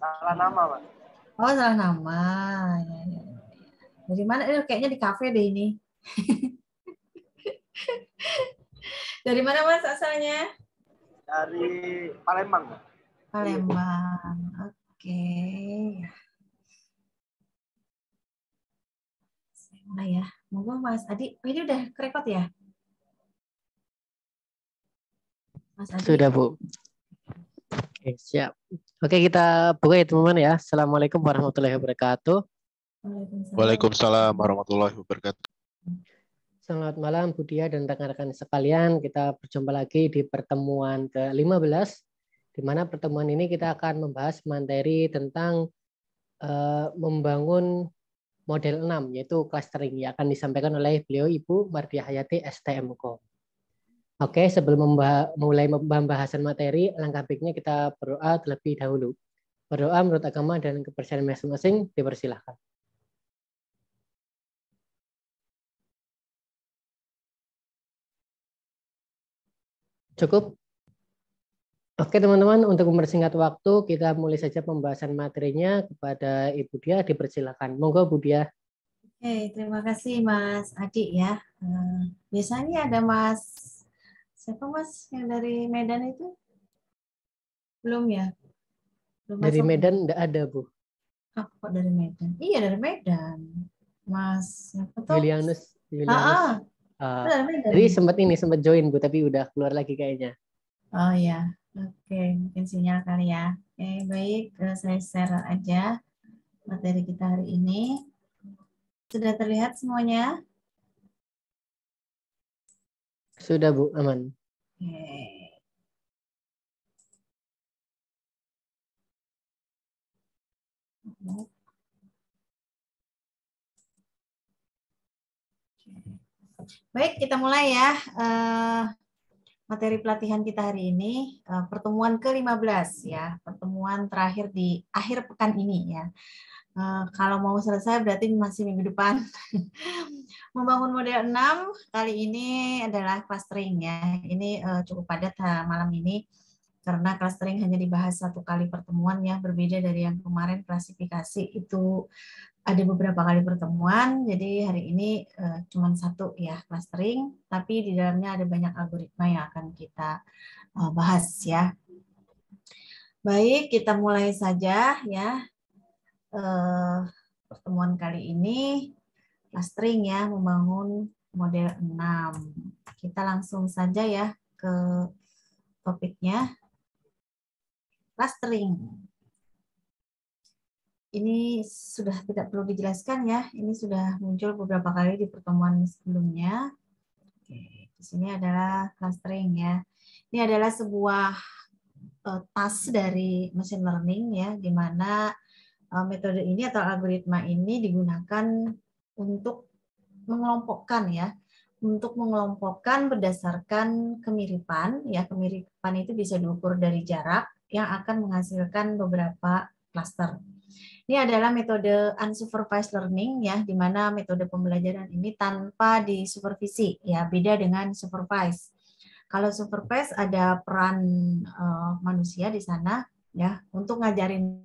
Salah nama, Mas. Oh, salah nama. Ya, ya, ya. Dari mana? Kayaknya di kafe deh ini. Dari mana Mas asalnya? Dari Palembang, Mas. Palembang. Oke. Nah ya, monggo Mas Adi. Ini udah kerekot ya, Mas Adi? Sudah, Bu. Oke, siap. Oke, kita buka ya, teman-teman ya. Assalamualaikum warahmatullahi wabarakatuh. Waalaikumsalam. Waalaikumsalam warahmatullahi wabarakatuh. Selamat malam, Budia dan rekan-rekan sekalian. Kita berjumpa lagi di pertemuan ke-15, di mana pertemuan ini kita akan membahas materi tentang membangun model 6, yaitu clustering, yang akan disampaikan oleh beliau Ibu Mardiah Hayati, STMKO. Oke, sebelum mulai pembahasan materi, alangkah baiknya kita berdoa terlebih dahulu. Berdoa menurut agama dan kepercayaan masing-masing, dipersilahkan. Cukup? Oke teman-teman, untuk mempersingkat waktu, kita mulai saja pembahasan materinya. Kepada Ibu Dia, dipersilakan. Monggo Bu Dia. Oke, terima kasih Mas Adi ya. Biasanya ada Mas, siapa Mas yang dari Medan itu? Belum ya? Belum Dari masuk ya? Medan enggak ada, Bu. Ah, kok dari Medan? Iya dari Medan. Mas, siapa tuh? Julianus. Ah, dari Medan. Jadi sempat join, Bu, tapi udah keluar lagi kayaknya. Oh ya, oke, mungkin sinyal kali ya. Oke, baik, saya share aja materi kita hari ini. Sudah terlihat semuanya? Sudah, Bu, aman. Oke. Baik, kita mulai ya. Materi pelatihan kita hari ini, pertemuan ke-15 ya, pertemuan terakhir di akhir pekan ini ya. Kalau mau selesai berarti masih minggu depan. Membangun model 6 kali ini adalah clustering ya. Ini cukup padat malam ini karena clustering hanya dibahas satu kali pertemuan ya, berbeda dari yang kemarin klasifikasi itu ada beberapa kali pertemuan. Jadi hari ini cuma satu ya clustering, tapi di dalamnya ada banyak algoritma yang akan kita bahas ya. Baik, kita mulai saja ya. Pertemuan kali ini clustering ya, membangun model 6. Kita langsung saja ya ke topiknya. Clustering. Ini sudah tidak perlu dijelaskan ya, ini sudah muncul beberapa kali di pertemuan sebelumnya. Oke, di sini adalah clustering ya. Ini adalah sebuah task dari machine learning ya, di mana metode ini atau algoritma ini digunakan untuk mengelompokkan ya, untuk mengelompokkan berdasarkan kemiripan ya, kemiripan itu bisa diukur dari jarak yang akan menghasilkan beberapa cluster. Ini adalah metode unsupervised learning ya, di mana metode pembelajaran ini tanpa disupervisi ya, beda dengan supervised. Kalau supervised ada peran manusia di sana ya untuk ngajarin.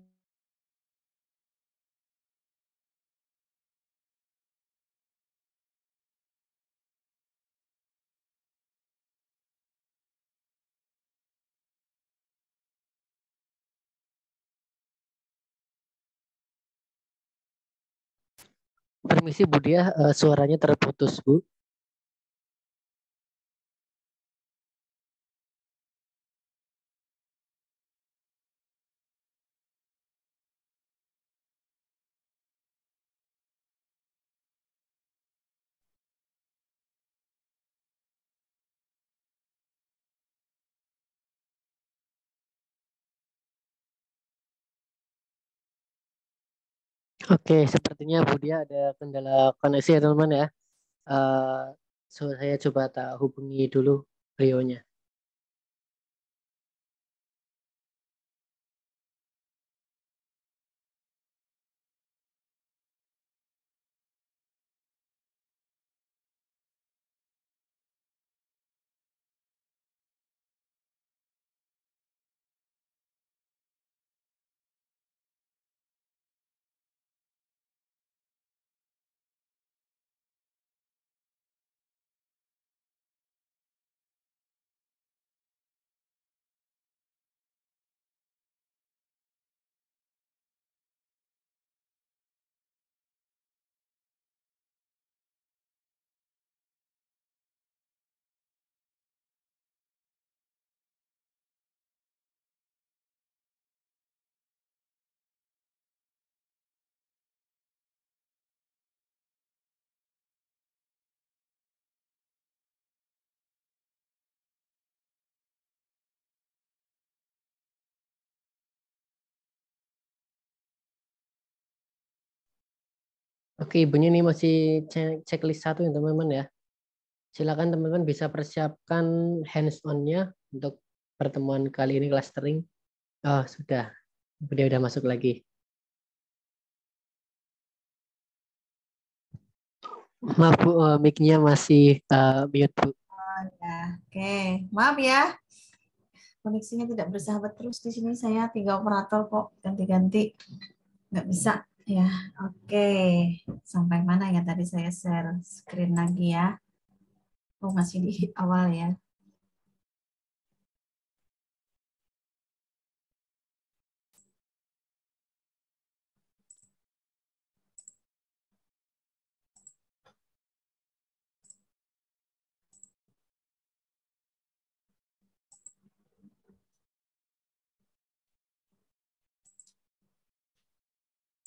Permisi Bu Dia, suaranya terputus, Bu. Oke, sepertinya Bu Dia ada kendala koneksi ya teman-teman ya. Saya coba tak hubungi dulu beliaunya. Oke, ibunya ini masih checklist 1 ya teman-teman ya. Silakan teman-teman bisa persiapkan hands-on-nya untuk pertemuan kali ini clustering. Oh, sudah. Dia udah masuk lagi. Maaf Bu, mic-nya masih mute Bu. Oh, ya. Oke, maaf ya. Koneksinya tidak bersahabat terus di sini. Saya 3 operator kok ganti-ganti. Nggak bisa. Ya, oke. Sampai mana ya tadi saya share screen lagi ya. Oh, masih di awal ya.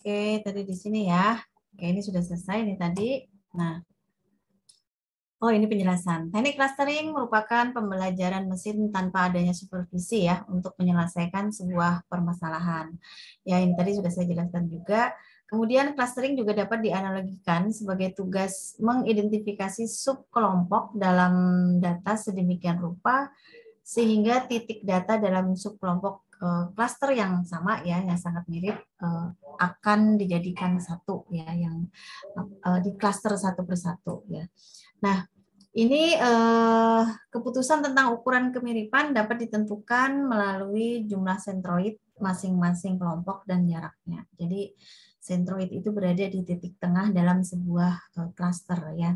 Oke, tadi di sini ya. Oke, ini sudah selesai nih tadi. Nah, oh ini penjelasan. Teknik clustering merupakan pembelajaran mesin tanpa adanya supervisi ya untuk menyelesaikan sebuah permasalahan. Ya, ini tadi sudah saya jelaskan juga. Kemudian clustering juga dapat dianalogikan sebagai tugas mengidentifikasi subkelompok dalam data sedemikian rupa sehingga titik data dalam subkelompok cluster yang sama ya, yang sangat mirip akan dijadikan satu ya, yang di cluster satu persatu ya. Nah, ini keputusan tentang ukuran kemiripan dapat ditentukan melalui jumlah sentroid masing-masing kelompok dan jaraknya. Jadi sentroid itu berada di titik tengah dalam sebuah cluster ya.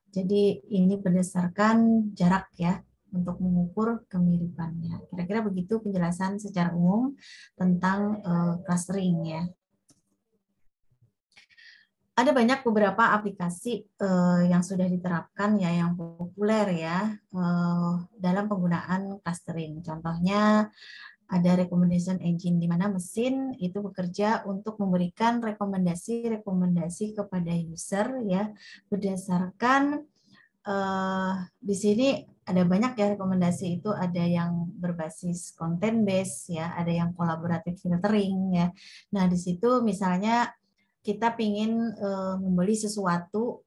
Jadi ini berdasarkan jarak ya untuk mengukur kemiripannya. Kira-kira begitu penjelasan secara umum tentang clustering ya. Ada banyak beberapa aplikasi yang sudah diterapkan ya, yang populer ya dalam penggunaan clustering. Contohnya ada recommendation engine di mana mesin itu bekerja untuk memberikan rekomendasi kepada user ya berdasarkan di sini ada banyak ya rekomendasi itu, ada yang berbasis content base ya, ada yang collaborative filtering ya. Nah di situ misalnya kita pingin membeli sesuatu,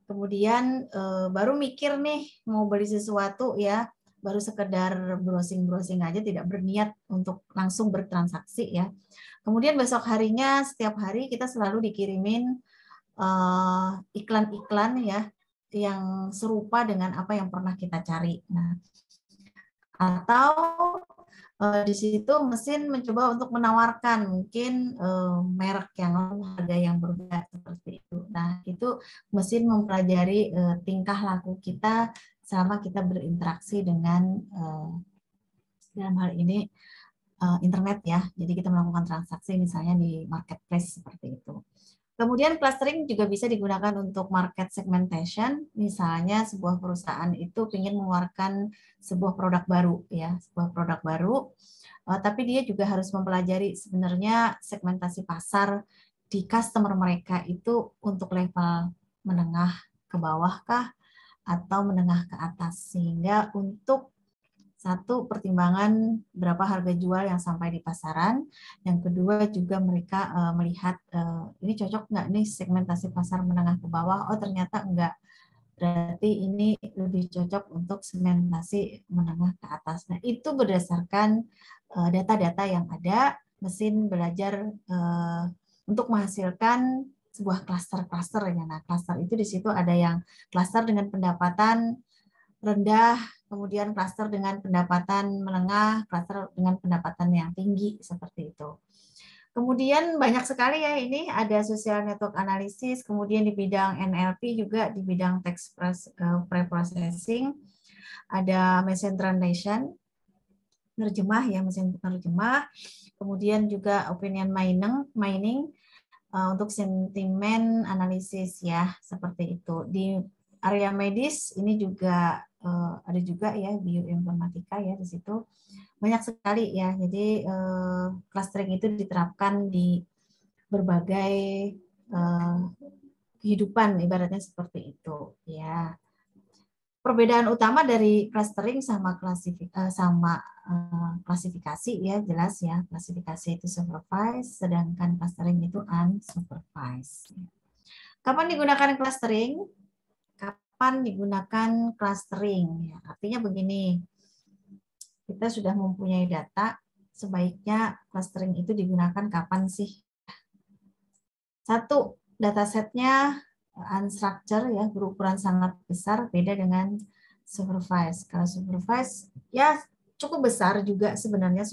kemudian baru mikir nih mau beli sesuatu ya, baru sekedar browsing-browsing aja, tidak berniat untuk langsung bertransaksi ya. Kemudian besok harinya setiap hari kita selalu dikirimin iklan-iklan ya yang serupa dengan apa yang pernah kita cari. Nah, atau di situ mesin mencoba untuk menawarkan mungkin merek yang harga yang berbeda seperti itu. Nah, itu mesin mempelajari tingkah laku kita selama kita berinteraksi dengan dalam hal ini internet ya. Jadi kita melakukan transaksi misalnya di marketplace seperti itu. Kemudian clustering juga bisa digunakan untuk market segmentation. Misalnya sebuah perusahaan itu ingin mengeluarkan sebuah produk baru ya, sebuah produk baru. Tapi dia juga harus mempelajari sebenarnya segmentasi pasar di customer mereka itu untuk level menengah ke bawah kah atau menengah ke atas, sehingga untuk satu, pertimbangan berapa harga jual yang sampai di pasaran. Yang kedua juga mereka melihat ini cocok nggak nih segmentasi pasar menengah ke bawah. Oh ternyata enggak. Berarti ini lebih cocok untuk segmentasi menengah ke atas. Nah itu berdasarkan data-data yang ada, mesin belajar untuk menghasilkan sebuah klaster-klaster ya. Nah klaster itu di situ ada yang klaster dengan pendapatan rendah, kemudian klaster dengan pendapatan menengah, klaster dengan pendapatan yang tinggi, seperti itu. Kemudian banyak sekali ya ini, ada social network analysis, kemudian di bidang NLP juga, di bidang text preprocessing, ada machine translation, nerjemah ya, mesin penerjemah, kemudian juga opinion mining untuk sentimen analisis ya, seperti itu. Di area medis ini juga ada juga ya bioinformatika ya di situ banyak sekali ya. Jadi clustering itu diterapkan di berbagai kehidupan, ibaratnya seperti itu ya. Perbedaan utama dari clustering sama klasifikasi ya jelas ya. Klasifikasi itu supervised, sedangkan clustering itu unsupervised. Kapan digunakan clustering? Kapan digunakan clustering? Ya, artinya begini, kita sudah mempunyai data, sebaiknya clustering itu digunakan kapan sih? Satu, datasetnya unstructured ya, berukuran sangat besar, beda dengan supervised. Kalau supervised ya cukup besar juga sebenarnya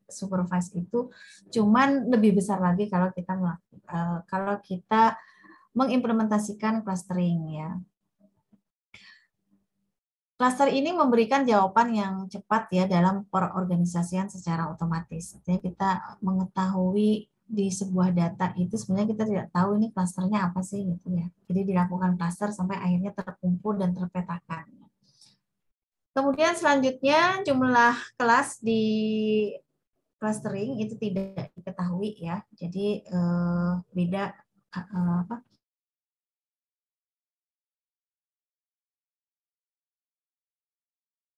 supervised itu, cuman lebih besar lagi kalau kita mengimplementasikan clustering ya. Cluster ini memberikan jawaban yang cepat ya dalam perorganisasian secara otomatis. Artinya kita mengetahui di sebuah data itu sebenarnya kita tidak tahu ini klasternya apa sih gitu ya. Jadi dilakukan cluster sampai akhirnya terkumpul dan terpetakan. Kemudian selanjutnya jumlah kelas di clustering itu tidak diketahui ya. Jadi beda apa?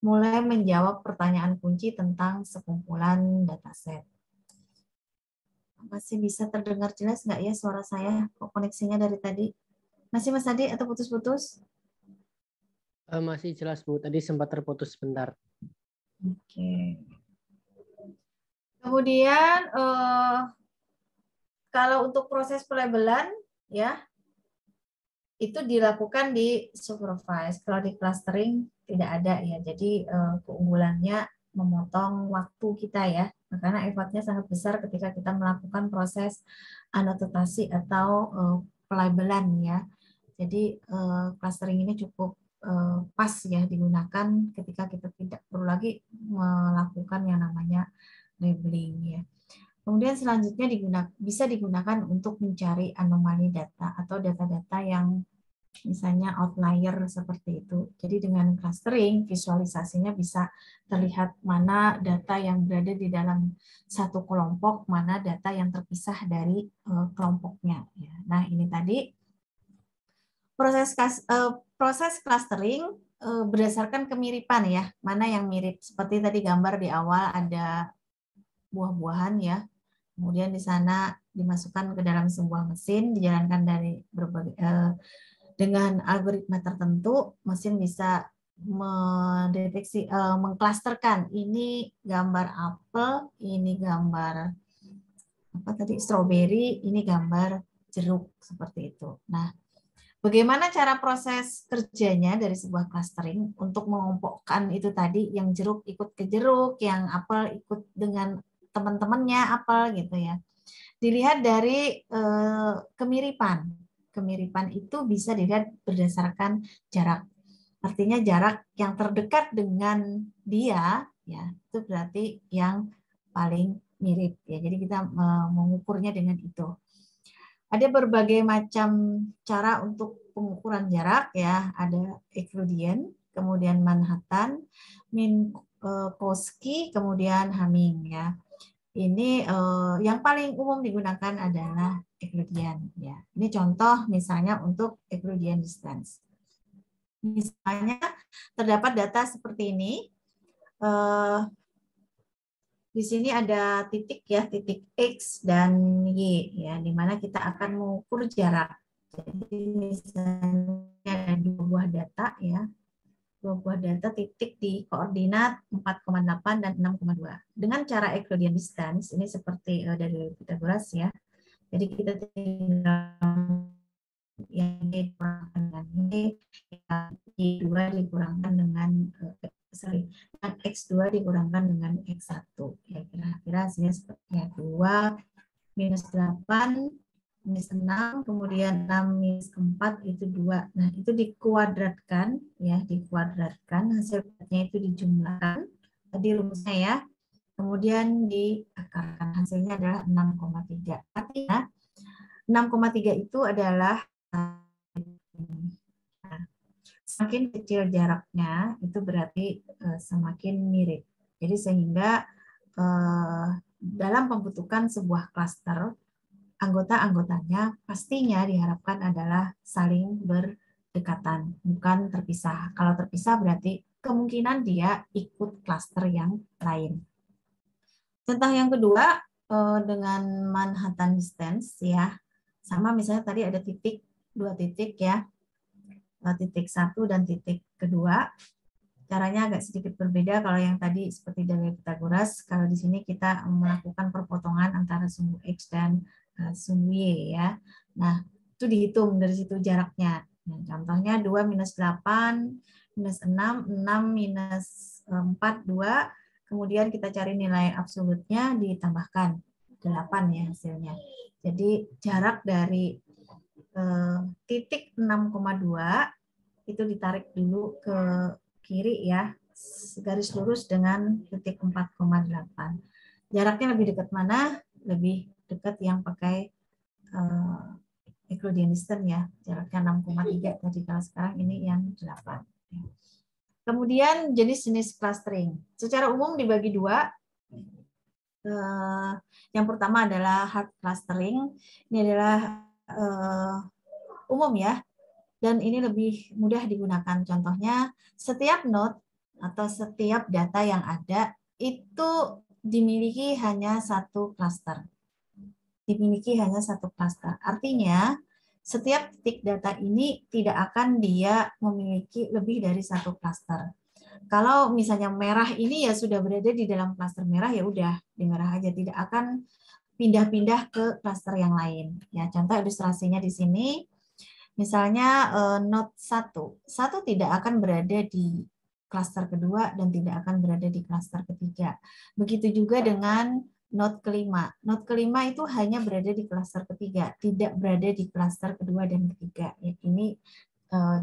Mulai menjawab pertanyaan kunci tentang sekumpulan dataset. Masih bisa terdengar jelas nggak ya suara saya? Kok koneksinya dari tadi? Masih Mas Adi atau putus-putus? Masih jelas Bu, tadi sempat terputus sebentar. Oke. Kemudian kalau untuk proses pelabelan ya itu dilakukan di supervised. Kalau di clustering tidak ada ya. Jadi keunggulannya memotong waktu kita ya. Karena effortnya sangat besar ketika kita melakukan proses anotasi atau pelabelan ya. Jadi clustering ini cukup pas ya digunakan ketika kita tidak perlu lagi melakukan yang namanya labeling ya. Kemudian selanjutnya bisa digunakan untuk mencari anomali data atau data-data yang misalnya outlier seperti itu. Jadi dengan clustering visualisasinya bisa terlihat mana data yang berada di dalam satu kelompok, mana data yang terpisah dari kelompoknya. Nah ini tadi proses clustering berdasarkan kemiripan ya, mana yang mirip. Seperti tadi gambar di awal ada buah-buahan ya. Kemudian di sana dimasukkan ke dalam sebuah mesin, dijalankan dari berbagai dengan algoritma tertentu, mesin bisa mendeteksi, mengklasterkan ini gambar apel, ini gambar apa tadi stroberi, ini gambar jeruk seperti itu. Nah, bagaimana cara proses kerjanya dari sebuah clustering untuk mengelompokkan itu tadi, yang jeruk ikut ke jeruk, yang apel ikut dengan teman-temannya apel gitu ya. Dilihat dari kemiripan. Kemiripan itu bisa dilihat berdasarkan jarak. Artinya jarak yang terdekat dengan dia ya itu berarti yang paling mirip ya. Jadi kita mengukurnya dengan itu. Ada berbagai macam cara untuk pengukuran jarak ya. Ada Euclidean, kemudian Manhattan, Minkowski, kemudian Hamming ya. Ini yang paling umum digunakan adalah Euclidean ya. Ini contoh misalnya untuk Euclidean distance. Misalnya terdapat data seperti ini. Di sini ada titik ya, titik X dan Y ya, di mana kita akan mengukur jarak. Jadi misalnya ada dua buah data ya. Dua buah data titik di koordinat 4,8 dan 6,2. Dengan cara Euclidean distance, ini seperti dari Pythagoras ya. Jadi kita tinggal yang Y dikurangkan dengan Y, yang Y2 dikurangkan dengan X2 dikurangkan dengan X1. Ya, kira-kira hasilnya seperti ya, 2 minus 8 minus 6, kemudian 6 minus 4 itu 2. Nah, itu dikuadratkan ya, dikuadratkan, hasilnya itu dijumlahkan. Tadi rumusnya ya. Kemudian diakarkan, hasilnya adalah 6,3. Artinya 6,3 itu adalah semakin kecil jaraknya itu berarti semakin mirip. Jadi sehingga dalam pembentukan sebuah klaster, anggota-anggotanya pastinya diharapkan adalah saling berdekatan, bukan terpisah. Kalau terpisah berarti kemungkinan dia ikut klaster yang lain. Contoh yang kedua dengan Manhattan distance ya, sama misalnya tadi ada titik dua titik ya, titik 1 dan titik kedua. Caranya agak sedikit berbeda. Kalau yang tadi seperti dari Pitagoras, kalau di sini kita melakukan perpotongan antara sumbu X dan sumbu Y ya. Nah, itu dihitung dari situ jaraknya. Nah, contohnya 2 minus 8 minus 6, 6 minus 4, 2. Kemudian kita cari nilai absolutnya, ditambahkan 8 ya hasilnya. Jadi jarak dari titik 6,2 itu ditarik dulu ke kiri ya, garis lurus dengan titik 4,8. Jaraknya lebih dekat mana? Lebih dekat yang pakai Euclidean ya, jaraknya 6,3 tadi, kalau sekarang ini yang 8. Kemudian jenis-jenis clustering. Secara umum dibagi dua. Yang pertama adalah hard clustering. Ini adalah umum ya, dan ini lebih mudah digunakan. Contohnya, setiap node atau setiap data yang ada itu dimiliki hanya satu cluster. Dimiliki hanya satu cluster. Artinya, setiap titik data ini tidak akan dia memiliki lebih dari satu cluster. Kalau misalnya merah ini ya sudah berada di dalam cluster merah, ya udah di merah aja, tidak akan pindah-pindah ke cluster yang lain. Ya, contoh ilustrasinya di sini. Misalnya node 1 tidak akan berada di klaster kedua dan tidak akan berada di klaster ketiga. Begitu juga dengan node kelima. Node kelima itu hanya berada di klaster ketiga, tidak berada di klaster kedua dan ketiga. Ya, ini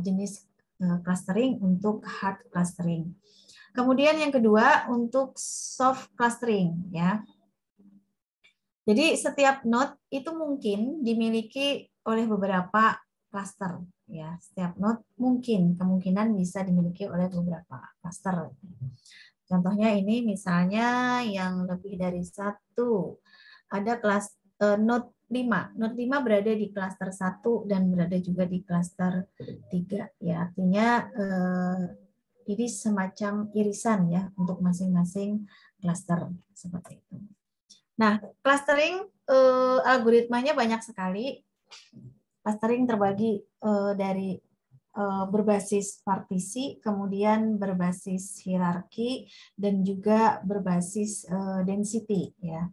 jenis clustering untuk hard clustering. Kemudian yang kedua untuk soft clustering ya. Jadi setiap node itu mungkin dimiliki oleh beberapa cluster ya. Setiap node kemungkinan bisa dimiliki oleh beberapa cluster. Contohnya ini misalnya yang lebih dari satu, ada node 5. Node 5 berada di cluster 1 dan berada juga di cluster 3 ya. Artinya ini semacam irisan ya untuk masing-masing cluster seperti itu. Nah, clustering algoritmanya banyak sekali. Clustering terbagi dari berbasis partisi, kemudian berbasis hierarki, dan juga berbasis density. Ya.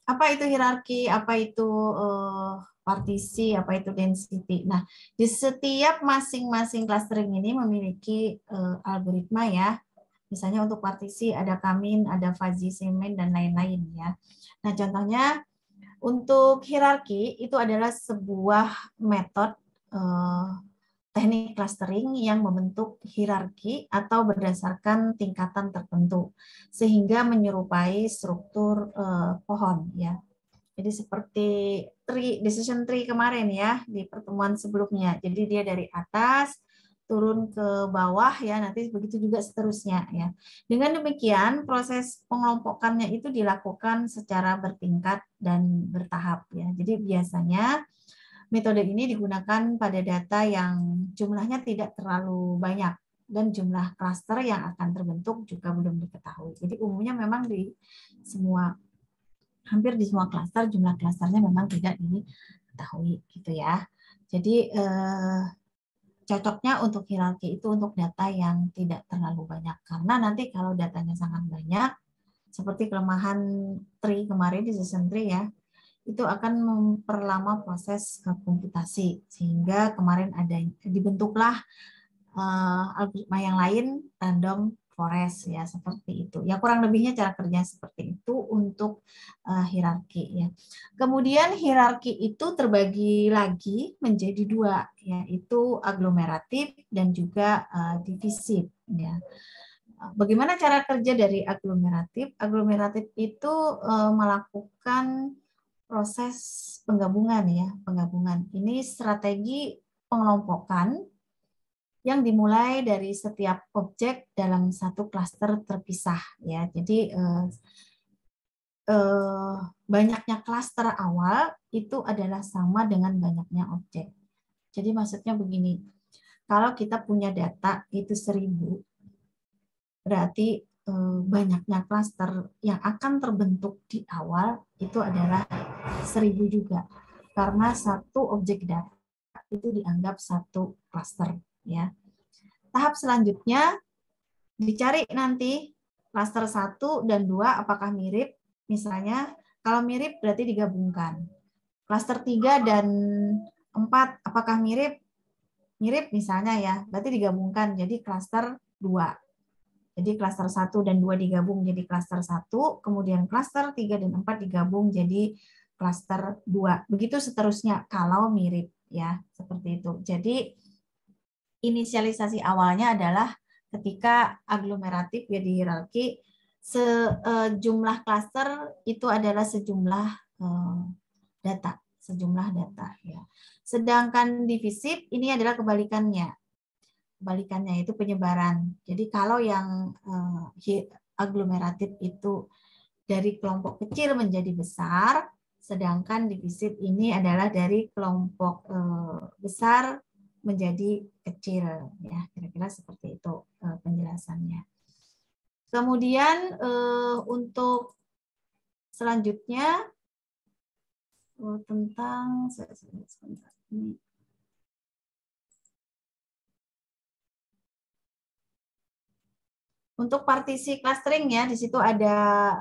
Apa itu hierarki? Apa itu partisi? Apa itu density? Nah, di setiap masing-masing clustering ini memiliki algoritma ya. Misalnya untuk partisi ada Kamin, ada fuzzy semen, dan lain-lain ya. Nah, contohnya untuk hierarki itu adalah sebuah metode teknik clustering yang membentuk hierarki atau berdasarkan tingkatan tertentu sehingga menyerupai struktur pohon ya. Jadi seperti decision tree kemarin ya di pertemuan sebelumnya. Jadi dia dari atas turun ke bawah ya, nanti begitu juga seterusnya ya. Dengan demikian proses pengelompokannya itu dilakukan secara bertingkat dan bertahap ya. Jadi biasanya metode ini digunakan pada data yang jumlahnya tidak terlalu banyak dan jumlah klaster yang akan terbentuk juga belum diketahui. Jadi umumnya memang hampir di semua klaster jumlah klasternya memang tidak diketahui gitu ya. Jadi cocoknya untuk hierarki itu untuk data yang tidak terlalu banyak, karena nanti kalau datanya sangat banyak seperti kelemahan tree kemarin, decision tree ya, itu akan memperlama proses komputasi sehingga kemarin dibentuklah algoritma yang lain, random forest ya, seperti itu. Ya kurang lebihnya cara kerja seperti itu untuk hierarki ya. Kemudian hierarki itu terbagi lagi menjadi dua, yaitu aglomeratif dan juga divisif ya. Bagaimana cara kerja dari aglomeratif? Aglomeratif itu melakukan proses penggabungan ya, penggabungan. Ini strategi pengelompokan yang dimulai dari setiap objek dalam satu klaster terpisah ya. Jadi banyaknya klaster awal itu adalah sama dengan banyaknya objek. Jadi maksudnya begini, kalau kita punya data itu 1000, berarti banyaknya klaster yang akan terbentuk di awal itu adalah 1000 juga. karena satu objek data itu dianggap satu klaster ya. Tahap selanjutnya dicari nanti klaster 1 dan 2 apakah mirip. Misalnya kalau mirip berarti digabungkan. Klaster 3 dan 4 apakah mirip? Mirip misalnya ya, berarti digabungkan jadi klaster 2. Jadi klaster 1 dan 2 digabung jadi klaster 1, kemudian klaster 3 dan 4 digabung jadi klaster 2. Begitu seterusnya kalau mirip ya, seperti itu. Jadi inisialisasi awalnya adalah ketika aglomeratif ya di hierarki sejumlah klaster itu adalah sejumlah data, ya. Sedangkan divisif ini adalah kebalikannya. Kebalikannya itu penyebaran. Jadi kalau yang aglomeratif itu dari kelompok kecil menjadi besar, sedangkan divisif ini adalah dari kelompok besar menjadi kecil, ya kira-kira seperti itu penjelasannya. Kemudian untuk selanjutnya tentang ini. Untuk partisi clustering ya, di situ ada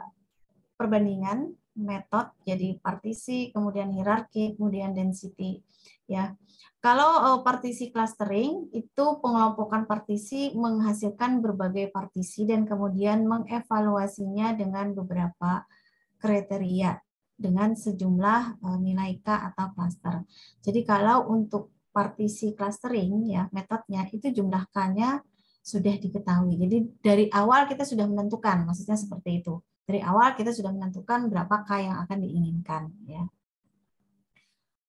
perbandingan metode, jadi partisi, kemudian hierarki, kemudian density. Ya, kalau partisi clustering itu pengelompokan partisi menghasilkan berbagai partisi dan kemudian mengevaluasinya dengan beberapa kriteria dengan sejumlah nilai K atau cluster. Jadi kalau untuk partisi clustering ya metodenya itu jumlah K-nya sudah diketahui. Jadi dari awal kita sudah menentukan, maksudnya seperti itu. Dari awal kita sudah menentukan berapa K yang akan diinginkan. Ya.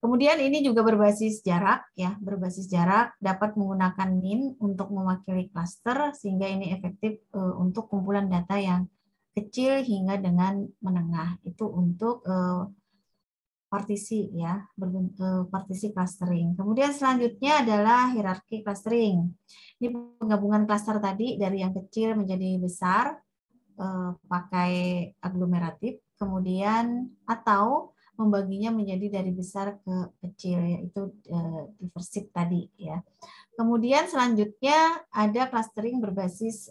Kemudian ini juga berbasis jarak, ya, berbasis jarak dapat menggunakan min untuk mewakili klaster sehingga ini efektif untuk kumpulan data yang kecil hingga dengan menengah. Itu untuk partisi ya, partisi clustering. Kemudian selanjutnya adalah hierarki clustering. Ini penggabungan cluster tadi dari yang kecil menjadi besar pakai aglomeratif, kemudian atau membaginya menjadi dari besar ke kecil, yaitu diversif tadi ya. Kemudian selanjutnya ada clustering berbasis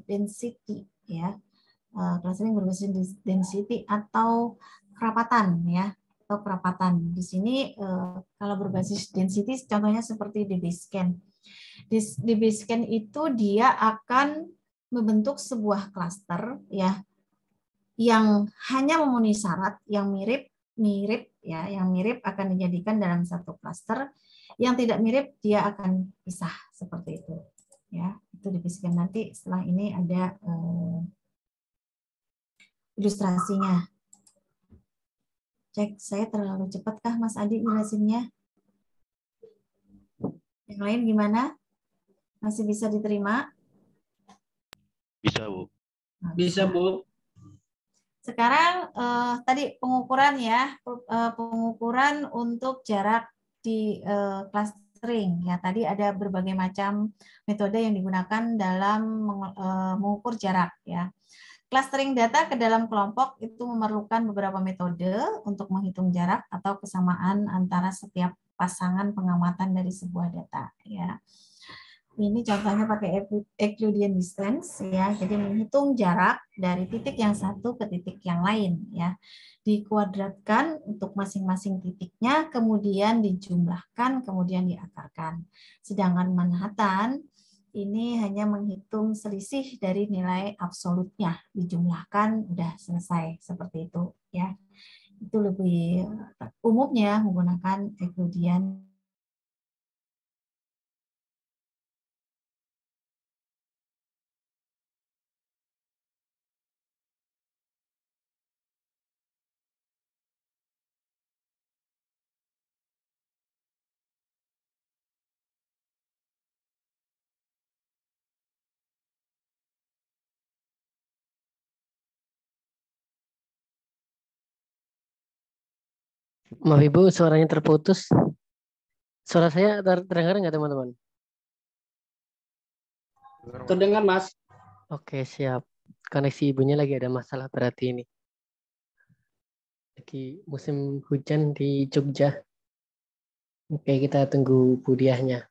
density ya. Clustering berbasis density atau kerapatan ya. Atau kerapatan. Di sini kalau berbasis density contohnya seperti DBScan. DBScan itu dia akan membentuk sebuah klaster ya yang hanya memenuhi syarat yang mirip ya, yang mirip akan dijadikan dalam satu klaster, yang tidak mirip dia akan pisah seperti itu ya. Itu DBScan. Nanti setelah ini ada ilustrasinya. Cek saya terlalu cepatkah Mas Adi jelasinnya? Yang lain gimana? Masih bisa diterima? Bisa, Bu. Bisa, Bu. Sekarang tadi pengukuran ya, pengukuran untuk jarak di clustering ya. Tadi ada berbagai macam metode yang digunakan dalam mengukur jarak ya. Clustering data ke dalam kelompok itu memerlukan beberapa metode untuk menghitung jarak atau kesamaan antara setiap pasangan pengamatan dari sebuah data ya. Ini contohnya pakai Euclidean distance ya. Jadi menghitung jarak dari titik yang satu ke titik yang lain ya. Dikuadratkan untuk masing-masing titiknya, kemudian dijumlahkan, kemudian diakarkan. Sedangkan Manhattan ini hanya menghitung selisih dari nilai absolutnya, dijumlahkan udah selesai seperti itu ya. Itu lebih umumnya menggunakan Euclidean. Maaf Ibu, suaranya terputus. Suara saya terdengar nggak teman-teman? Terdengar, Mas. Oke, siap. Koneksi ibunya lagi ada masalah berarti ini. Lagi musim hujan di Jogja. Oke, kita tunggu Bu Diahnya.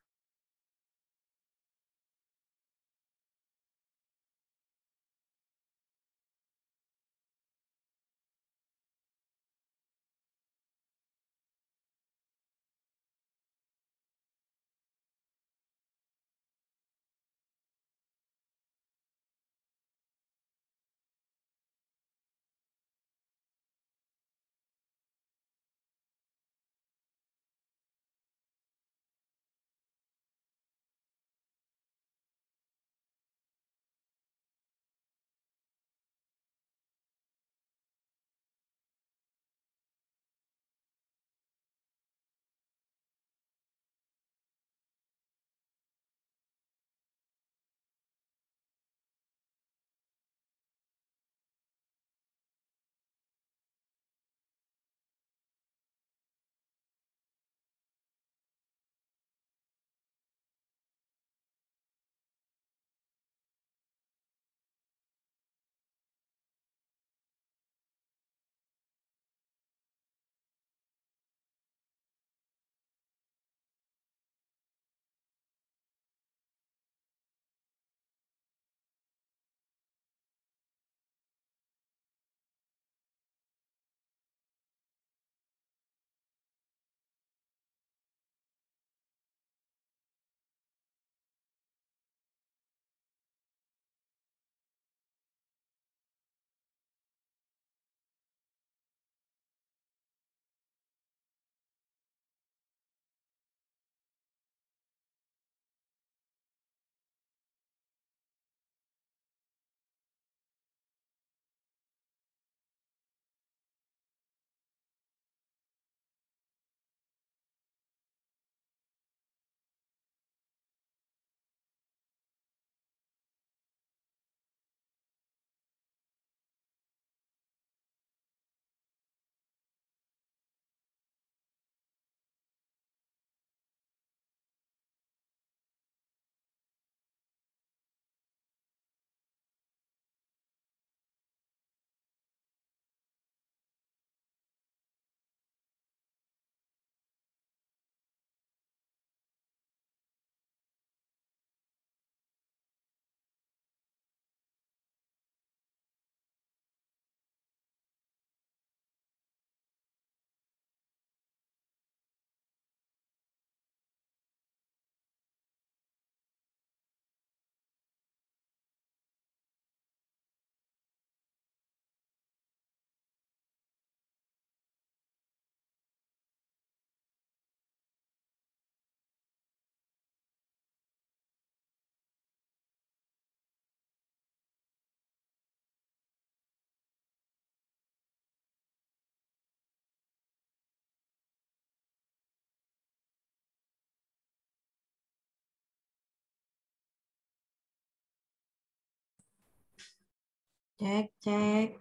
Cek.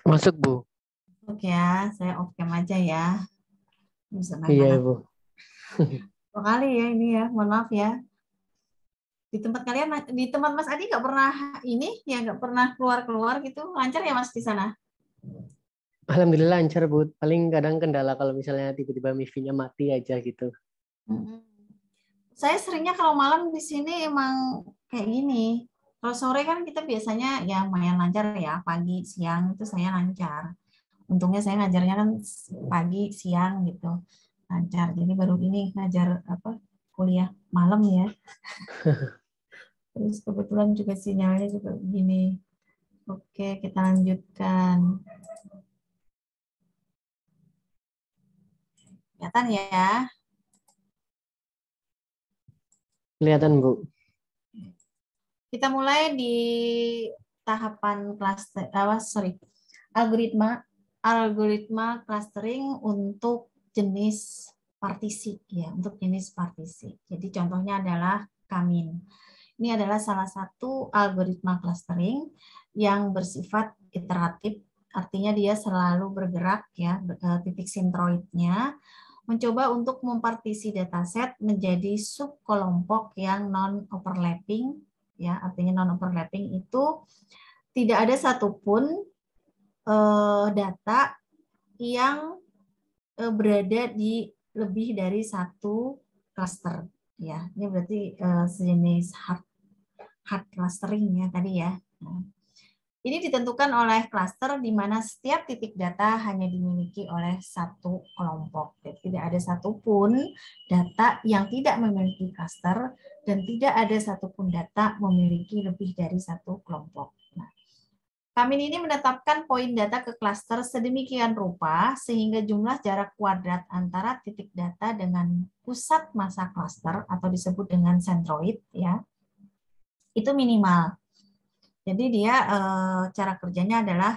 Masuk, Bu. Oke ya, saya off cam aja ya. Bisa Iya, main-main. Bu. Dua kali ya ini ya, mohon maaf ya. Di tempat kalian, di tempat Mas Adi nggak pernah ini, ya nggak pernah keluar-keluar gitu, lancar ya Mas di sana? Alhamdulillah lancar, Bu. Paling kadang kendala kalau misalnya tiba-tiba MIFI-nya mati aja gitu. Saya seringnya kalau malam di sini emang kayak gini. Kalau sore kan kita biasanya ya lumayan lancar ya, pagi, siang itu saya lancar. Untungnya saya ngajarnya kan pagi, siang gitu. Lancar. Jadi baru ini ngajar apa kuliah malam ya. Terus kebetulan juga sinyalnya juga begini. Oke, kita lanjutkan. Kelihatan ya. Kelihatan, Bu. Kita mulai di tahapan algoritma clustering untuk jenis partisi ya, untuk jenis partisi. Jadi contohnya adalah Kamin. Ini adalah salah satu algoritma clustering yang bersifat iteratif, artinya dia selalu bergerak ya, titik sentroidnya mencoba untuk mempartisi dataset menjadi subkelompok yang non-overlapping ya, artinya non-overlapping itu tidak ada satupun data yang berada di lebih dari satu cluster. Ya, ini berarti sejenis hard clustering ya tadi ya. Nah, ini ditentukan oleh cluster di mana setiap titik data hanya dimiliki oleh satu kelompok. Jadi tidak ada satupun data yang tidak memiliki cluster dan tidak ada satupun data memiliki lebih dari satu kelompok. Nah, Kamin ini menetapkan poin data ke cluster sedemikian rupa sehingga jumlah jarak kuadrat antara titik data dengan pusat massa cluster atau disebut dengan centroid ya itu minimal. Jadi dia cara kerjanya adalah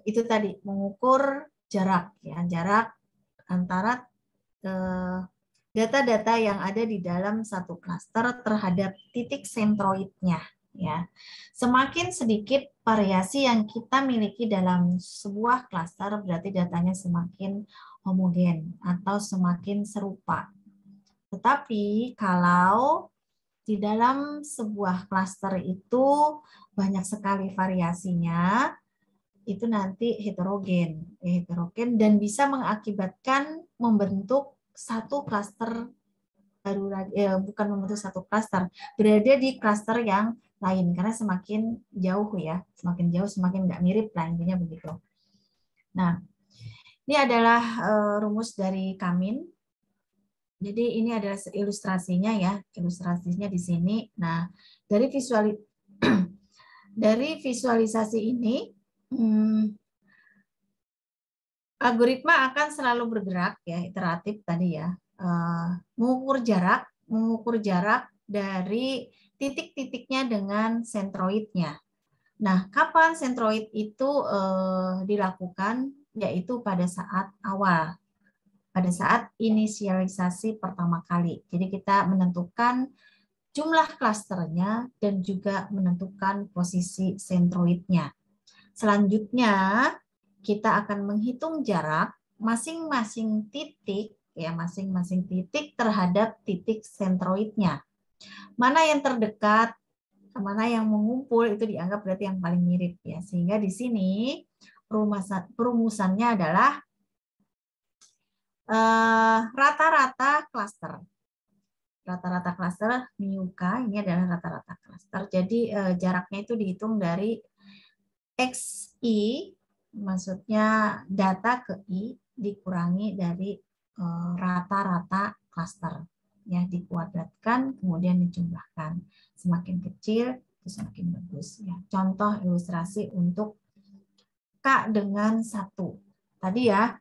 itu tadi mengukur jarak ya, jarak antara data-data yang ada di dalam satu klaster terhadap titik sentroidnya ya. Semakin sedikit variasi yang kita miliki dalam sebuah klaster berarti datanya semakin homogen atau semakin serupa. Tetapi kalau di dalam sebuah klaster itu banyak sekali variasinya, itu nanti heterogen dan bisa mengakibatkan membentuk satu klaster baru lagi, bukan membentuk satu klaster, berada di klaster yang lain karena semakin jauh ya, semakin jauh semakin nggak mirip lah intinya begitu. Nah, ini adalah rumus dari Kamin. Jadi ini adalah ilustrasinya ya, ilustrasinya di sini. Nah, dari visualisasi ini, algoritma akan selalu bergerak ya, iteratif tadi ya, mengukur jarak dari titik-titiknya dengan sentroidnya. Nah, kapan sentroid itu dilakukan? Yaitu pada saat awal. Pada saat inisialisasi pertama kali. Jadi kita menentukan jumlah klasternya dan juga menentukan posisi sentroidnya. Selanjutnya, kita akan menghitung jarak masing-masing titik ya, masing-masing titik terhadap titik sentroidnya. Mana yang terdekat, mana yang mengumpul itu dianggap berarti yang paling mirip ya. Sehingga di sini perumusannya adalah rata-rata klaster. Rata-rata klaster μk ini adalah rata-rata klaster. Jadi jaraknya itu dihitung dari XI, maksudnya data ke I dikurangi dari rata-rata klaster. Ya, dikuadratkan kemudian dijumlahkan. Semakin kecil itu semakin bagus ya. Contoh ilustrasi untuk K dengan 1. Tadi ya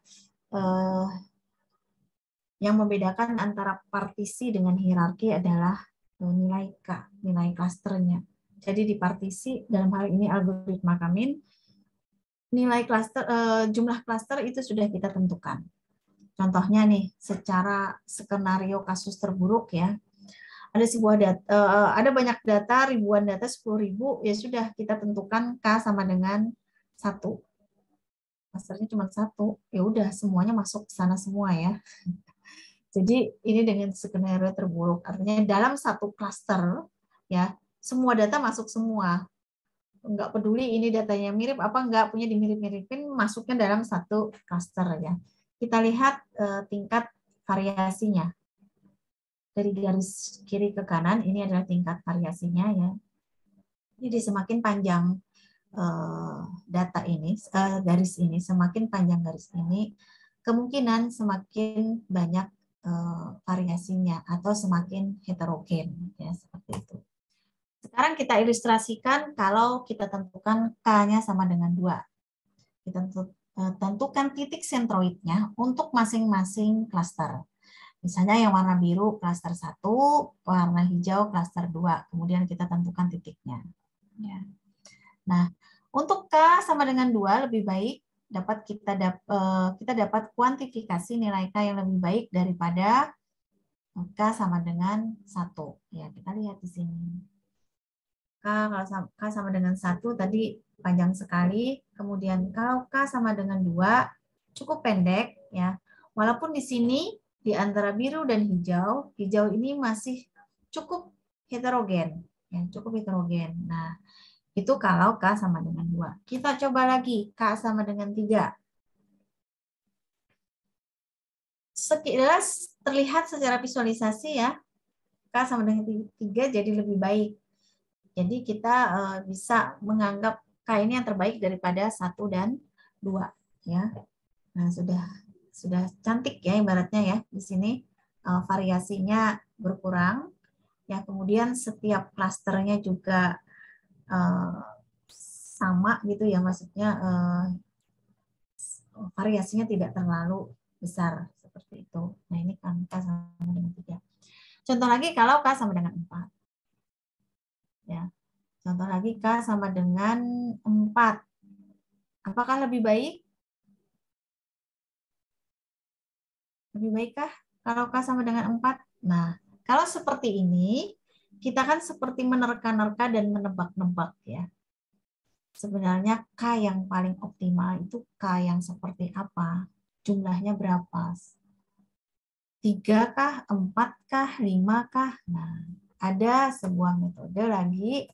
yang membedakan antara partisi dengan hierarki adalah nilai K, nilai klasternya. Jadi di partisi dalam hal ini algoritma Kamin, nilai klaster, jumlah klaster itu sudah kita tentukan. Contohnya nih, secara skenario kasus terburuk ya, ada sebuah data, ada banyak data, ribuan data, 10.000, ya sudah kita tentukan K sama dengan 1. Klasternya cuma 1, ya udah semuanya masuk ke sana semua ya. Jadi ini dengan skenario terburuk, artinya dalam satu klaster ya semua data masuk semua, nggak peduli ini datanya mirip apa nggak, punya dimirip-miripin, masuknya dalam satu klaster ya. Kita lihat tingkat variasinya dari garis kiri ke kanan, ini adalah tingkat variasinya ya. Jadi semakin panjang data ini, garis ini, semakin panjang garis ini, kemungkinan semakin banyak variasinya atau semakin heterogen ya, seperti itu. Sekarang kita ilustrasikan kalau kita tentukan K-nya sama dengan 2. Kita tentukan titik sentroidnya untuk masing-masing klaster. Misalnya yang warna biru klaster 1, warna hijau klaster 2, kemudian kita tentukan titiknya. Ya. Nah, untuk K sama dengan 2 lebih baik kita dapat kuantifikasi nilai K yang lebih baik daripada K sama dengan 1. Ya, kita lihat di sini. K sama dengan 1 tadi panjang sekali. Kemudian kalau K sama dengan 2 cukup pendek ya. Walaupun di sini di antara biru dan hijau ini masih cukup heterogen ya, cukup heterogen. Nah, itu kalau K sama dengan 2. Kita coba lagi, K sama dengan 3. sekilas terlihat secara visualisasi ya, K sama dengan 3 jadi lebih baik. Jadi kita bisa menganggap K ini yang terbaik daripada 1 dan 2 ya. Nah, sudah cantik ya ibaratnya ya. Di sini variasinya berkurang ya, kemudian setiap klasternya juga sama gitu ya, maksudnya variasinya tidak terlalu besar seperti itu. Nah, ini kan K sama dengan 3. Contoh lagi kalau K sama dengan 4. Ya. Contoh lagi K sama dengan 4. Apakah lebih baik? Lebih baikkah kalau K sama dengan 4? Nah, kalau seperti ini, kita kan seperti menerka-nerka dan menebak-nebak ya. Sebenarnya K yang paling optimal itu K yang seperti apa? Jumlahnya berapa? 3 kah? 4 kah? 5 kah? Nah, ada sebuah metode lagi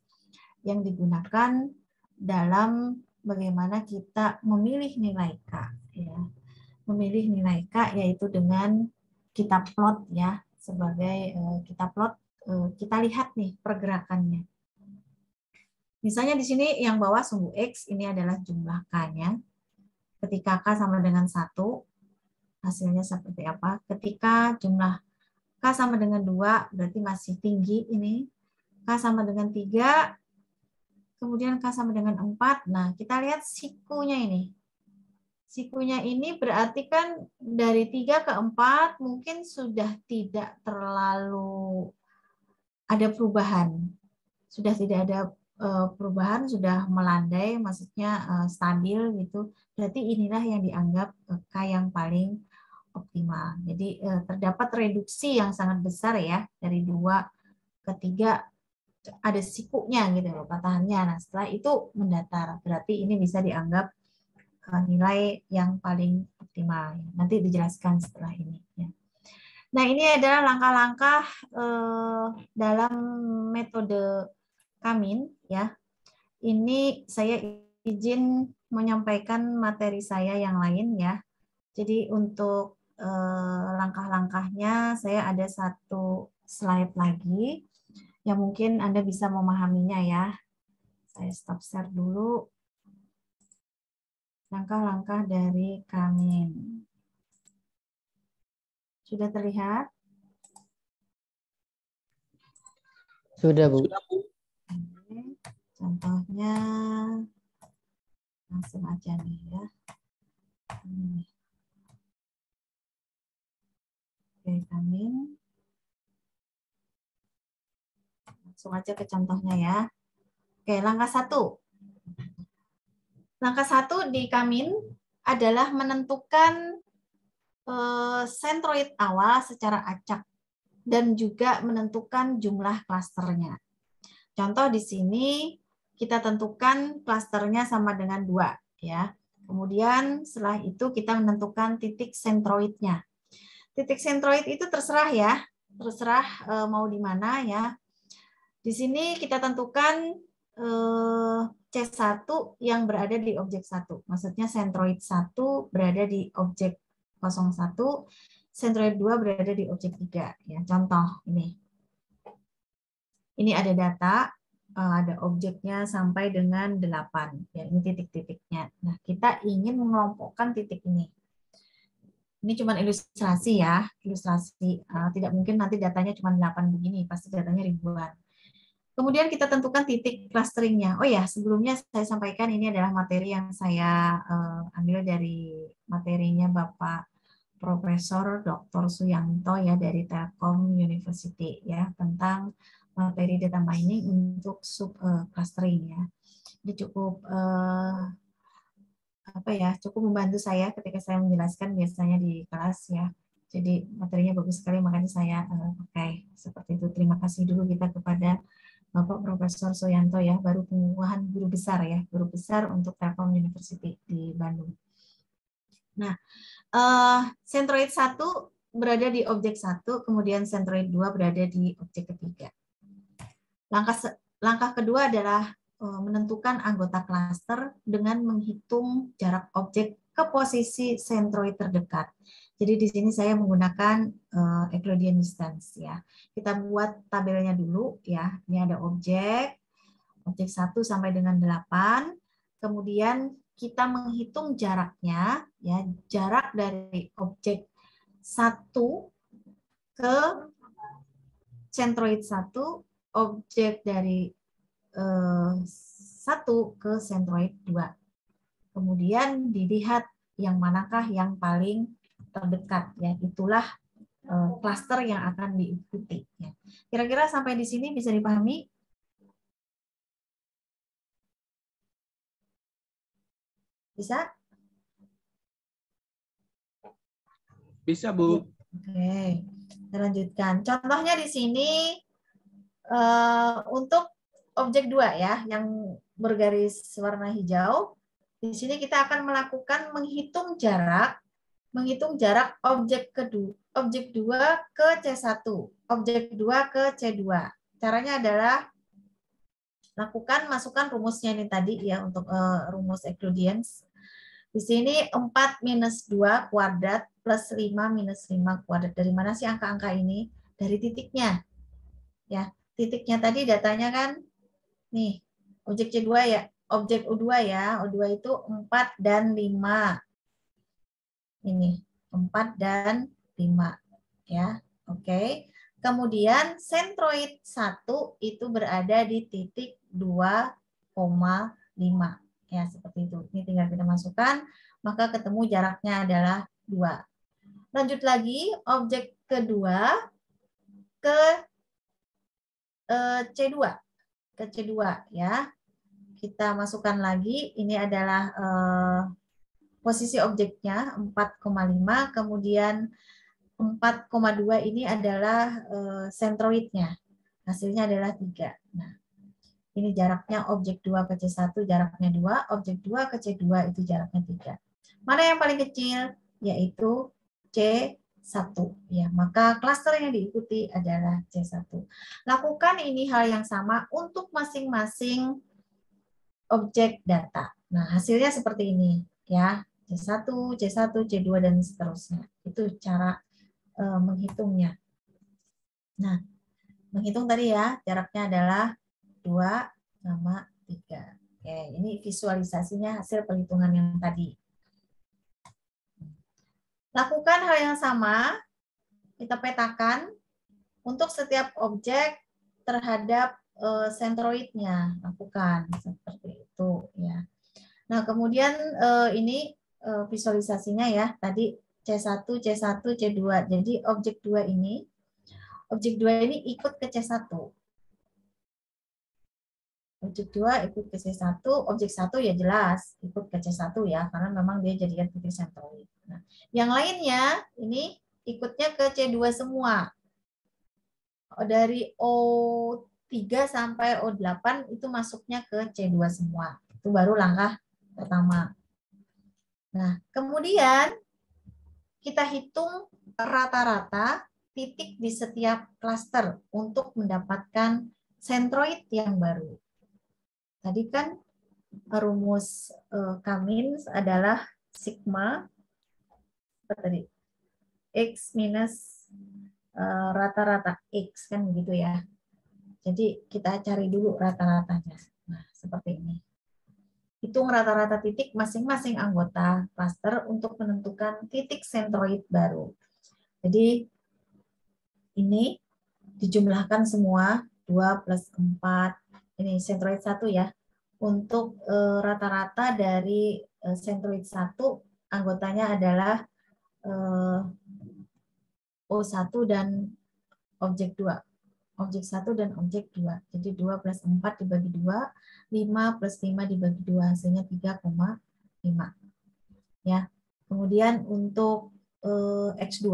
yang digunakan dalam bagaimana kita memilih nilai K. Ya. Memilih nilai K yaitu dengan kita plot ya, sebagai kita plot, kita lihat nih pergerakannya. Misalnya di sini yang bawah sumbu X ini adalah jumlah K-nya. Ketika K sama dengan 1, hasilnya seperti apa? Ketika jumlah K sama dengan 2, berarti masih tinggi ini. K sama dengan 3, kemudian K sama dengan 4. Nah, kita lihat sikunya ini. Sikunya ini berarti kan dari 3 ke 4 mungkin sudah tidak terlalu ada perubahan. Sudah tidak ada perubahan, sudah melandai, maksudnya stabil gitu. Berarti inilah yang dianggap K yang paling optimal. Jadi terdapat reduksi yang sangat besar ya, dari 2 ke 3 ada sikunya gitu loh, patahannya. Nah, setelah itu mendatar. Berarti ini bisa dianggap nilai yang paling optimal. Nanti dijelaskan setelah ini ya. Nah, ini adalah langkah-langkah dalam metode Kamin ya. Ini saya izin menyampaikan materi saya yang lain ya. Jadi untuk langkah-langkahnya saya ada satu slide lagi yang mungkin Anda bisa memahaminya ya. Saya stop share dulu. Langkah-langkah dari Kamin. Sudah terlihat? Sudah, Bu. Contohnya langsung aja nih ya. Oke, Kamin. Langsung aja ke contohnya ya. Oke, langkah 1. Langkah 1 di Kamin adalah menentukan sentroid awal secara acak dan juga menentukan jumlah klasternya. Contoh di sini kita tentukan klasternya sama dengan 2 ya. Kemudian setelah itu kita menentukan titik sentroidnya. Titik sentroid itu terserah ya, terserah mau di mana ya. Di sini kita tentukan C1 yang berada di objek 1. Maksudnya sentroid 1 berada di objek 01, sentroid 2 berada di objek 3 ya. Contoh ini. Ini ada data, ada objeknya sampai dengan 8 ya, ini titik-titiknya. Nah, kita ingin mengelompokkan titik ini. Ini cuma ilustrasi ya, ilustrasi. Tidak mungkin nanti datanya cuma 8 begini, pasti datanya ribuan. Kemudian kita tentukan titik clusteringnya. Oh ya, sebelumnya saya sampaikan ini adalah materi yang saya ambil dari materinya Bapak Profesor Dr. Suyanto ya dari Telkom University ya, tentang materi data mining untuk sub clustering ya. Ini cukup cukup membantu saya ketika saya menjelaskan biasanya di kelas ya. Jadi materinya bagus sekali, makanya saya pakai seperti itu. Terima kasih dulu kita kepada Bapak Profesor Suyanto ya, baru pengukuhan guru besar ya, guru besar untuk Telkom University di Bandung. Nah, sentroid 1 berada di objek 1, kemudian sentroid 2 berada di objek ketiga. Langkah kedua adalah menentukan anggota klaster dengan menghitung jarak objek ke posisi sentroid terdekat. Jadi di sini saya menggunakan Euclidean distance ya. Kita buat tabelnya dulu ya. Ini ada objek 1 sampai dengan 8. Kemudian kita menghitung jaraknya ya, jarak dari objek 1 ke sentroid 1, objek dari 1 ke sentroid 2. Kemudian dilihat yang manakah yang paling terdekat ya, itulah klaster yang akan diikuti ya. Kira-kira sampai di sini bisa dipahami? Bisa? Bisa, Bu. Oke, kita lanjutkan. Contohnya di sini untuk objek 2 ya, yang bergaris warna hijau. Di sini kita akan melakukan menghitung jarak objek 2 ke C1, objek 2 ke C2. Caranya adalah masukkan rumusnya ini tadi ya, untuk rumus Euclideans. Di sini 4 minus 2 kuadrat plus 5 minus 5 kuadrat. Dari mana sih angka-angka ini? Dari titiknya. Ya, titiknya tadi datanya kan nih, objek C2 ya, objek U2 ya. U2 itu 4 dan 5. Ini 4 dan 5 ya. Oke. Kemudian sentroid 1 itu berada di titik 2,5. Ya, seperti itu. Ini tinggal kita masukkan, maka ketemu jaraknya adalah 2. Lanjut lagi, objek kedua ke C2. Ke C2 ya. Kita masukkan lagi, ini adalah posisi objeknya 4,5, kemudian 4,2 ini adalah sentroidnya. Hasilnya adalah 3. Nah, ini jaraknya objek 2 ke C1, jaraknya 2, objek 2 ke C2 itu jaraknya 3. Mana yang paling kecil? Yaitu C1. Ya, maka klaster yang diikuti adalah C1. Lakukan ini hal yang sama untuk masing-masing objek data. Nah, hasilnya seperti ini ya. C1, C1, C2 dan seterusnya. Itu cara menghitungnya. Nah, menghitung tadi ya, jaraknya adalah 2 sama 3. Oke, ini visualisasinya hasil perhitungan yang tadi. Lakukan hal yang sama, kita petakan untuk setiap objek terhadap sentroidnya. Lakukan seperti itu ya. Nah, kemudian ini visualisasinya ya, tadi C1, C1, C2. Jadi objek 2 ini ikut ke C1. Objek 2 ikut ke C1, objek 1 ya jelas ikut ke C1 ya, karena memang dia jadikan titik sentroid. Nah, yang lainnya ini ikutnya ke C2 semua. Dari O3 sampai O8 itu masuknya ke C2 semua. Itu baru langkah pertama. Nah, kemudian kita hitung rata-rata titik di setiap klaster untuk mendapatkan sentroid yang baru. Tadi kan rumus Cummins adalah sigma apa tadi? X minus rata-rata X kan begitu ya. Jadi kita cari dulu rata-ratanya. Nah, seperti ini. Hitung rata-rata titik masing-masing anggota klaster untuk menentukan titik sentroid baru. Jadi ini dijumlahkan semua 2 plus 4. Ini sentroid 1 ya. Untuk rata-rata dari sentroid 1 anggotanya adalah O1 dan objek 2. Objek 1 dan objek 2. Jadi 2 plus 4 dibagi 2, 5 plus 5 dibagi 2, hasilnya 3,5. Ya. Kemudian untuk X2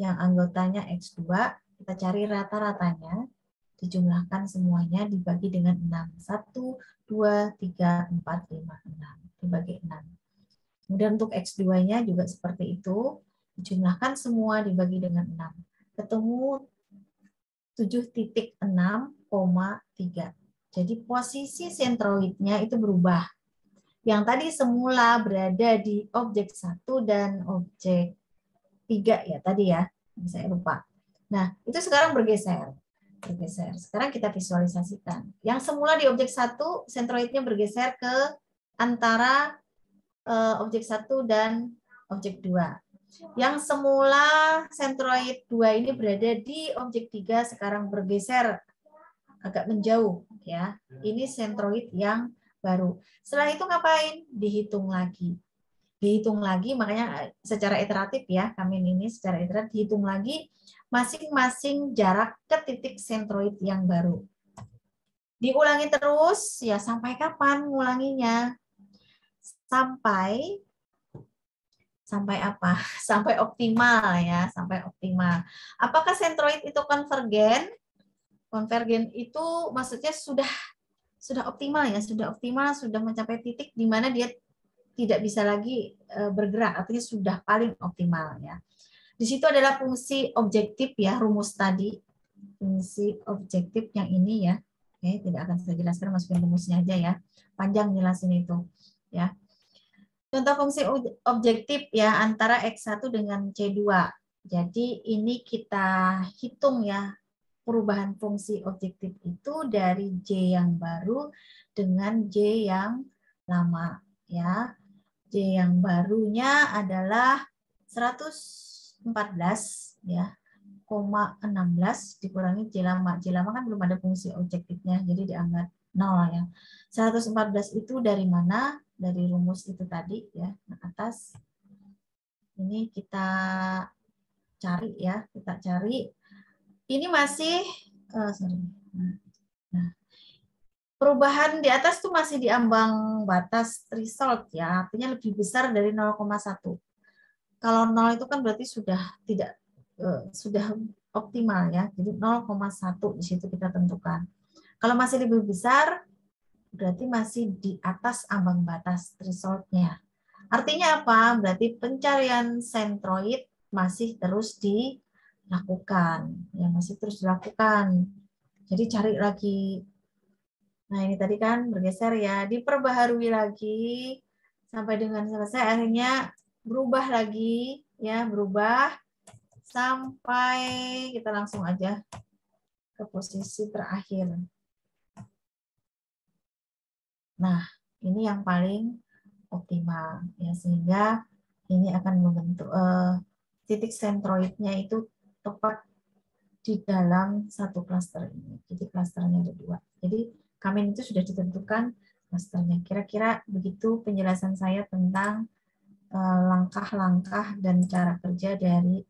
yang anggotanya X2, kita cari rata-ratanya, dijumlahkan semuanya dibagi dengan 6. 1, 2, 3, 4, 5, 6. Dibagi 6. Kemudian untuk X2-nya juga seperti itu, dijumlahkan semua dibagi dengan 6. Ketemu 7,6,3. Jadi posisi sentroidnya itu berubah. Yang tadi semula berada di objek 1 dan objek 3 ya tadi ya. Saya lupa. Nah, itu sekarang bergeser. Sekarang kita visualisasikan. Yang semula di objek 1, sentroidnya bergeser ke antara objek 1 dan objek 2. Yang semula sentroid 2 ini berada di objek 3, sekarang bergeser agak menjauh ya. Ini sentroid yang baru. Setelah itu ngapain? Dihitung lagi. Dihitung lagi, makanya secara iteratif ya, kami ini secara iteratif dihitung lagi masing-masing jarak ke titik sentroid yang baru. Diulangi terus ya, sampai kapan ngulanginya? Sampai apa? Sampai optimal ya, sampai optimal. Apakah sentroid itu konvergen? Konvergen itu maksudnya sudah optimal ya, sudah mencapai titik di mana dia tidak bisa lagi bergerak, artinya sudah paling optimal ya. Di situ adalah fungsi objektif ya, rumus tadi. Fungsi objektif yang ini ya. Oke, tidak akan saya jelaskan, masukin rumusnya aja ya. Panjang jelasin itu ya. Contoh fungsi objektif ya antara X1 dengan C2. Jadi ini kita hitung ya, perubahan fungsi objektif itu dari J yang baru dengan J yang lama ya. J yang barunya adalah 114 ya, 16 dikurangi J lama. J lama kan belum ada fungsi objektifnya, jadi dianggap 0 ya. 114 itu dari mana? Dari rumus itu tadi ya, atas. Ini kita cari ya, kita cari. Ini masih perubahan di atas tuh masih di ambang batas threshold ya, artinya lebih besar dari 0,1. Kalau 0 itu kan berarti sudah tidak sudah optimal ya. Jadi 0,1 di situ kita tentukan. Kalau masih lebih besar berarti masih di atas ambang batas threshold-nya. Artinya apa? Berarti pencarian sentroid masih terus dilakukan, ya masih terus dilakukan. Jadi cari lagi. Nah ini tadi kan bergeser ya, diperbaharui lagi sampai dengan selesai, akhirnya berubah lagi ya, berubah sampai kita langsung aja ke posisi terakhir. Nah ini yang paling optimal ya, sehingga ini akan membentuk titik sentroidnya itu tepat di dalam satu klaster ini. Jadi klasternya ada 2. Jadi Kamin itu sudah ditentukan klasternya. Kira-kira begitu penjelasan saya tentang langkah-langkah dan cara kerja dari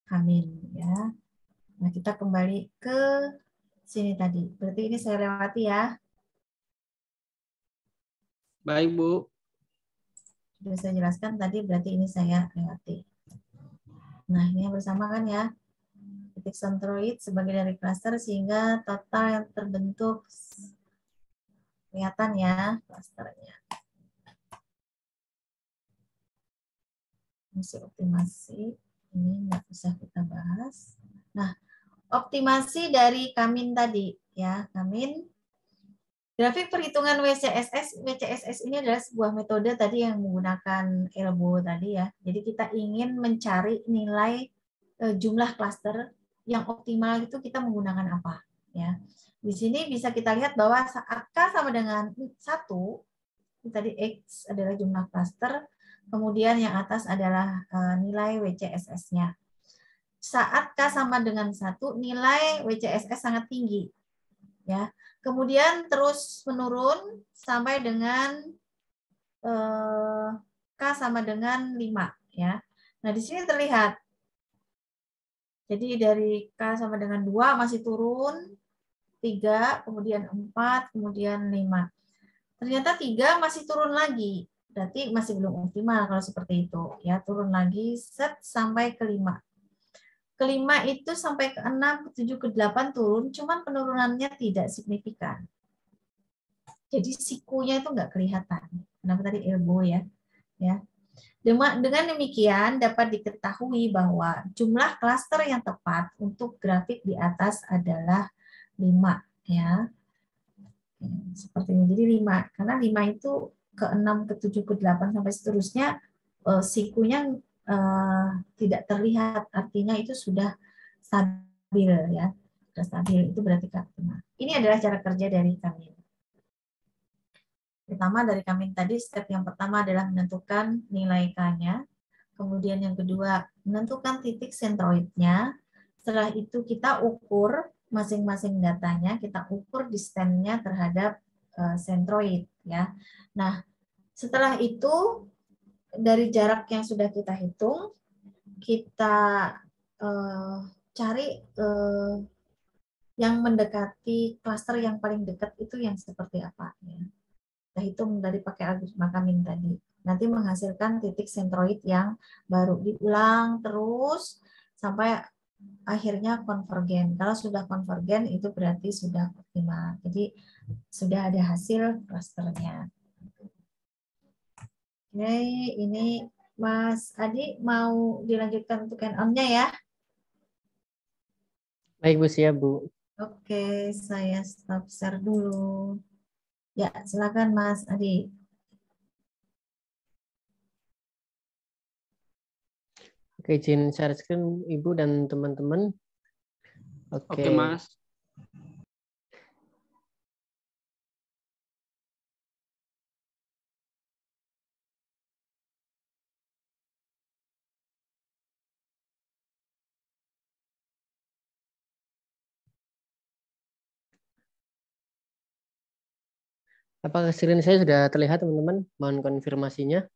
Kamin ya. Nah kita kembali ke sini tadi. Berarti ini saya lewati ya. Baik, Bu. Sudah saya jelaskan tadi, berarti ini saya lewati. Nah ini yang bersama kan ya. Titik sentroid sebagai dari klaster sehingga total yang terbentuk kelihatan ya klasternya. Fungsi optimasi ini nggak usah kita bahas. Nah, optimasi dari Kamin tadi ya, Kamin. Grafik perhitungan WCSS. WCSS ini adalah sebuah metode tadi yang menggunakan elbow tadi ya. Jadi kita ingin mencari nilai jumlah klaster yang optimal itu kita menggunakan apa ya. Di sini bisa kita lihat bahwa saat K sama dengan 1, tadi X adalah jumlah klaster, kemudian yang atas adalah nilai WCSS-nya. Saat K sama dengan 1, nilai WCSS sangat tinggi. Ya. Kemudian terus menurun sampai dengan K sama dengan 5. Ya. Nah, di sini terlihat. Jadi dari K sama dengan 2 masih turun, 3, kemudian 4, kemudian 5. Ternyata 3 masih turun lagi. Berarti masih belum optimal kalau seperti itu. Ya, turun lagi set sampai ke 5. Ke 5 itu sampai ke 6, ke 7, ke 8 turun, cuman penurunannya tidak signifikan. Jadi sikunya itu nggak kelihatan. Kenapa tadi elbow ya? Ya. Dengan demikian dapat diketahui bahwa jumlah klaster yang tepat untuk grafik di atas adalah 5 ya. Seperti ini. Jadi 5. Karena 5 itu ke 6, ke 7, ke 8 sampai seterusnya sikunya tidak terlihat. Artinya itu sudah stabil ya. Sudah stabil itu berarti K5. Ini adalah cara kerja dari kami. Pertama dari kami tadi, step yang pertama adalah menentukan nilai K-nya. Kemudian yang kedua, menentukan titik sentroidnya. Setelah itu kita ukur masing-masing datanya, kita ukur distance-nya terhadap sentroid ya. Nah, setelah itu dari jarak yang sudah kita hitung, kita cari yang mendekati klaster yang paling dekat itu yang seperti apa ya. Kita hitung dari pakai algoritma kami tadi. Nanti menghasilkan titik sentroid yang baru, diulang terus sampai akhirnya konvergen. Kalau sudah konvergen itu berarti sudah optimal. Jadi sudah ada hasil klasternya. Oke, ini Mas Adi mau dilanjutkan untuk on-nya ya? Baik Bu, siap Bu. Oke, saya stop share dulu. Ya, silakan Mas Adi. Oke, izin share screen Ibu dan teman-teman. Oke, Mas. Apakah screen saya sudah terlihat, teman-teman? Mohon konfirmasinya.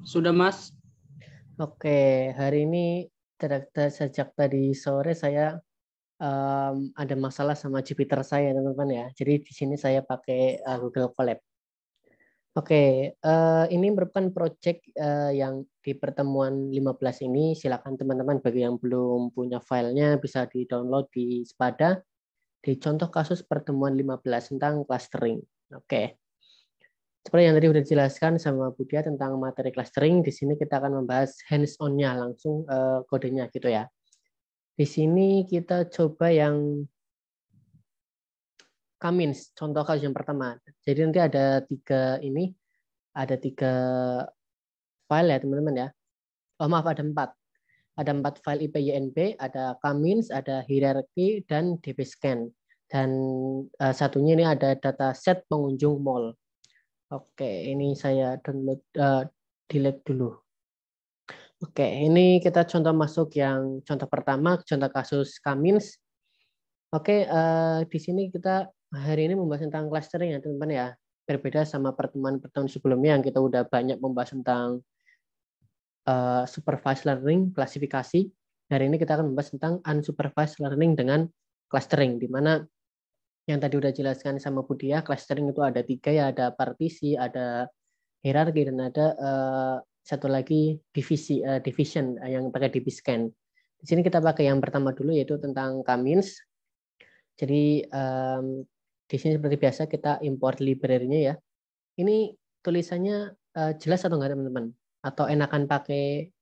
Sudah, Mas. Oke, hari ini sejak tadi sore saya ada masalah sama Jupyter saya, teman-teman ya. Jadi di sini saya pakai Google Colab. Oke, ini merupakan project yang di pertemuan 15 ini. Silakan teman-teman bagi yang belum punya filenya bisa di-download di Spada. Di contoh kasus pertemuan 15 tentang clustering. Oke. Seperti yang tadi sudah dijelaskan sama Budia tentang materi clustering, di sini kita akan membahas hands-on-nya langsung kodenya gitu ya. Di sini kita coba yang K-means, contoh kasus yang pertama. Jadi nanti ada tiga file ya teman-teman ya. Oh maaf, ada 4. Ada 4 file IPYNB, ada K-means, ada hierarki, dan dbScan. Dan satunya ini ada dataset pengunjung mall. Oke, ini saya download, delete dulu. Oke, ini kita contoh masuk yang contoh pertama, contoh kasus K-means. Oke, di sini kita hari ini membahas tentang clustering ya teman-teman ya. Berbeda sama pertemuan-pertemuan sebelumnya yang kita udah banyak membahas tentang supervised learning, klasifikasi. Hari ini kita akan membahas tentang unsupervised learning dengan clustering, di mana yang tadi udah jelaskan sama Budia, clustering itu ada 3 ya, ada partisi, ada hierarki, dan ada satu lagi division yang pakai dbScan. Di sini kita pakai yang pertama dulu yaitu tentang K-means. Jadi di sini seperti biasa kita import library-nya ya. Ini tulisannya jelas atau enggak teman-teman? Atau enakan pakai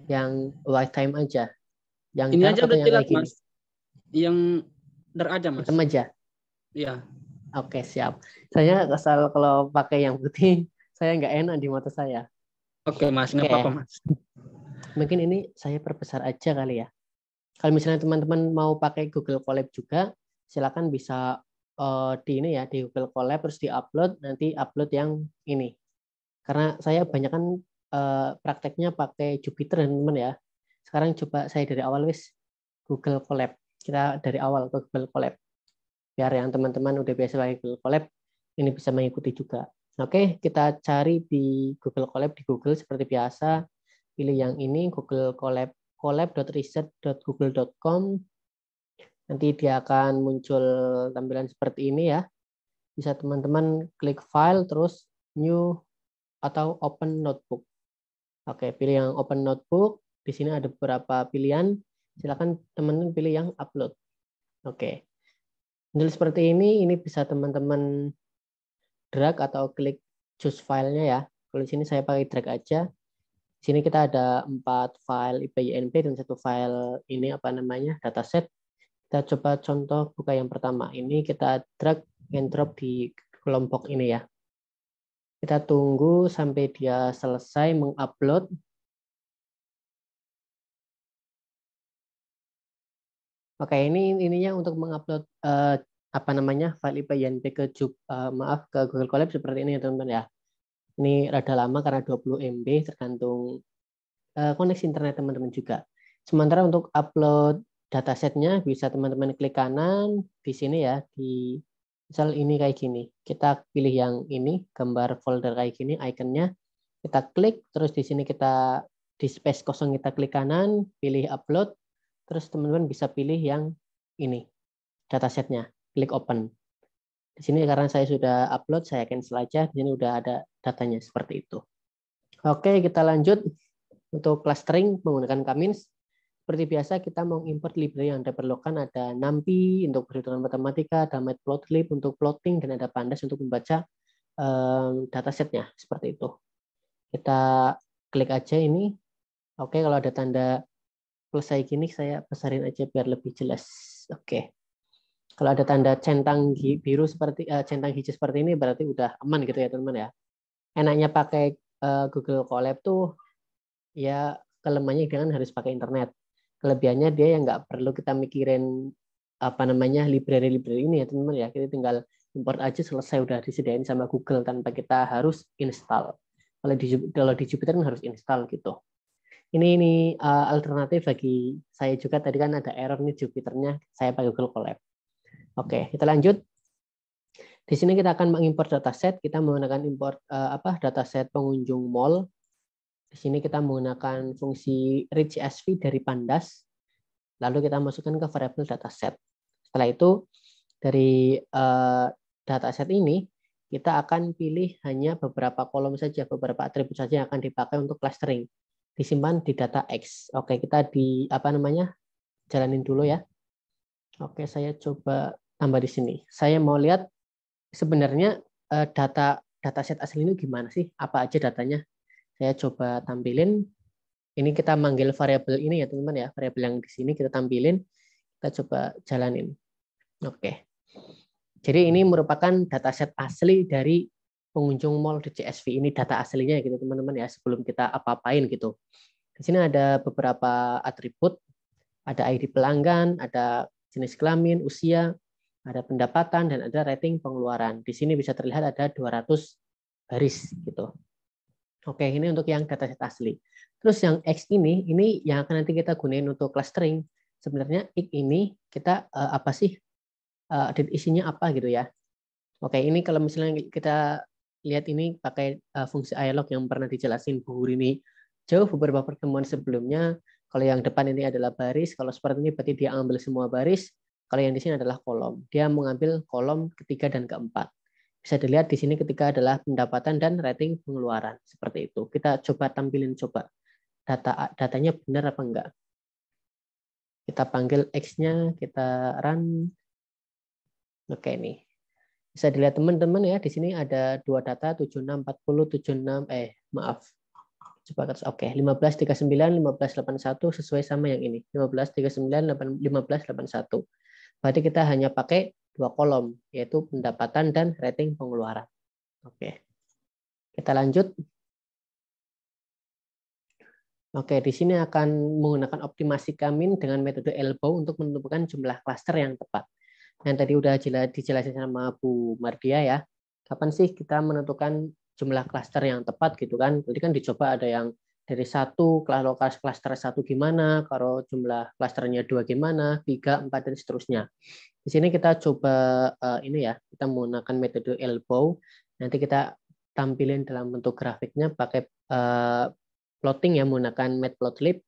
yang white time aja? Yang Ini dark aja atau udah yang jelas, kayak gini? Mas. Yang dark aja, Mas. Hitam aja. Iya. Oke, siap. Saya kesal kalau pakai yang putih, saya nggak enak di mata saya. Oke, Mas. Nggak apa-apa, Mas. Mungkin ini saya perbesar aja kali ya. Kalau misalnya teman-teman mau pakai Google Colab juga, silakan bisa di ini ya, di Google Colab terus di-upload, nanti upload yang ini. Karena saya banyak kan prakteknya pakai Jupyter teman-teman ya. Sekarang coba saya dari awal Google Colab. Kita dari awal ke Google Colab. Biar yang teman-teman udah biasa pakai Google Colab, ini bisa mengikuti juga. Oke, kita cari di Google Colab di Google seperti biasa. Pilih yang ini, Google Colab, colab.research.google.com. Nanti dia akan muncul tampilan seperti ini ya. Bisa teman-teman klik file, terus new atau open notebook. Oke, pilih yang open notebook. Di sini ada beberapa pilihan. Silakan teman-teman pilih yang upload. Oke. Jadi seperti ini bisa teman-teman drag atau klik choose filenya ya. Kalau di sini saya pakai drag aja. Di sini kita ada 4 file IPYNB dan 1 file ini dataset. Kita coba contoh buka yang pertama. Ini kita drag drop di kelompok ini ya. Kita tunggu sampai dia selesai mengupload. Oke, ininya untuk mengupload apa namanya file IPYNP ke ke Google Colab seperti ini ya teman-teman ya. Ini rada lama karena 20 MB tergantung koneksi internet teman-teman juga. Sementara untuk upload datasetnya bisa teman-teman klik kanan di sini ya, di misal ini kayak gini. Kita pilih yang ini, gambar folder kayak gini, ikonnya. Kita klik, terus di sini kita di space kosong kita klik kanan, pilih upload, terus teman-teman bisa pilih yang ini, datasetnya, klik open. Di sini karena saya sudah upload, saya cancel aja. Di sini udah ada datanya seperti itu. Oke, kita lanjut. Untuk clustering menggunakan Kamins, seperti biasa kita mau import library yang diperlukan ada NumPy untuk perhitungan matematika, ada Matplotlib untuk plotting, dan ada Pandas untuk membaca datasetnya seperti itu. Kita klik aja ini. Oke, kalau ada tanda selesai gini saya besarin aja biar lebih jelas. Oke. Kalau ada tanda centang biru seperti centang hijau seperti ini berarti udah aman gitu ya teman-teman ya. Enaknya pakai Google Colab tuh ya kelemahannya dia kan harus pakai internet. Kelebihannya dia yang nggak perlu kita mikirin apa namanya library ini ya teman-teman ya. Kita tinggal import aja selesai udah disediain sama Google tanpa kita harus install. Kalau di Jupyter kan harus install gitu. Ini alternatif bagi saya juga, tadi kan ada error nih Jupyternya, saya pakai Google Colab. Oke, kita lanjut. Di sini kita akan mengimport dataset. Kita menggunakan import dataset pengunjung mall. Di sini kita menggunakan fungsi read CSV dari Pandas. Lalu kita masukkan ke variabel dataset. Setelah itu dari dataset ini kita akan pilih hanya beberapa kolom saja, beberapa atribut saja yang akan dipakai untuk clustering. Disimpan di data X. Oke, kita jalanin dulu ya. Oke, saya coba tambah di sini. Saya mau lihat sebenarnya dataset asli ini gimana sih? Apa aja datanya? Saya coba tampilin. Ini kita manggil variabel ini ya teman-teman ya. Variabel yang di sini kita tampilin. Kita coba jalanin. Oke. Jadi ini merupakan dataset asli dari pengunjung mall di CSV. Ini data aslinya gitu teman-teman ya. Sebelum kita apa-apain gitu. Di sini ada beberapa atribut. Ada ID pelanggan, ada jenis kelamin, usia, ada pendapatan, dan ada rating pengeluaran. Di sini bisa terlihat ada 200 baris gitu. Oke, ini untuk yang dataset asli. Terus yang X ini yang akan nanti kita gunain untuk clustering. Sebenarnya X ini kita apa sih? Isinya apa gitu ya? Oke, ini kalau misalnya kita lihat ini pakai fungsi iLog yang pernah dijelasin Bu Rini jauh beberapa pertemuan sebelumnya. Kalau yang depan ini adalah baris, kalau seperti ini berarti dia ambil semua baris. Kalau yang di sini adalah kolom. Dia mengambil kolom ketiga dan keempat. Bisa dilihat di sini ketika adalah pendapatan dan rating pengeluaran. Seperti itu. Kita coba tampilin datanya benar apa enggak. Kita panggil X-nya, kita run. Oke, ini. Bisa dilihat teman-teman ya, di sini ada dua data 7640 76 maaf. Coba oke, 1539 1581 sesuai sama yang ini. 1539 1581. Berarti kita hanya pakai dua kolom, yaitu pendapatan dan rating pengeluaran. Oke. Kita lanjut. Oke, di sini akan menggunakan optimasi Kamin dengan metode elbow untuk menentukan jumlah klaster yang tepat. Yang tadi udah dijelasin sama Bu Mardia ya. Kapan sih kita menentukan jumlah klaster yang tepat gitu kan? Jadi kan dicoba ada yang dari 1, kalau klaster 1 gimana, kalau jumlah klasternya 2 gimana, 3, 4, dan seterusnya. Di sini kita coba ini ya, kita menggunakan metode elbow. Nanti kita tampilin dalam bentuk grafiknya pakai plotting ya, menggunakan Matplotlib.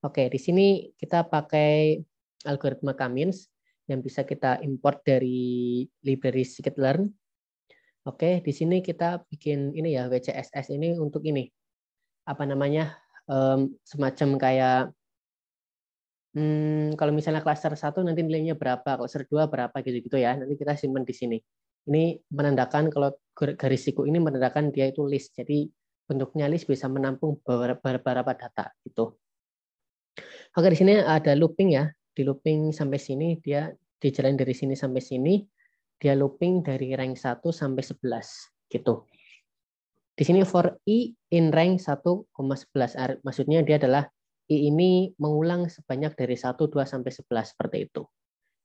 Oke, di sini kita pakai algoritma Kamins yang bisa kita import dari library scikit-learn. Oke, di sini kita bikin ini ya, WCSS ini untuk ini. Apa namanya? Semacam kayak kalau misalnya klaster 1 nanti nilainya berapa, klaster 2 berapa gitu-gitu ya. Nanti kita simpan di sini. Ini menandakan kalau garis siku ini menandakan dia itu list. Jadi bentuknya list bisa menampung beberapa data gitu. Oke, di sini ada looping ya. Di looping sampai sini dia dijalan dari sini sampai sini. dia looping dari rank 1 sampai 11 gitu. Di sini for I in rank 1,11, maksudnya dia adalah I ini mengulang sebanyak dari 1, 2 sampai 11 seperti itu.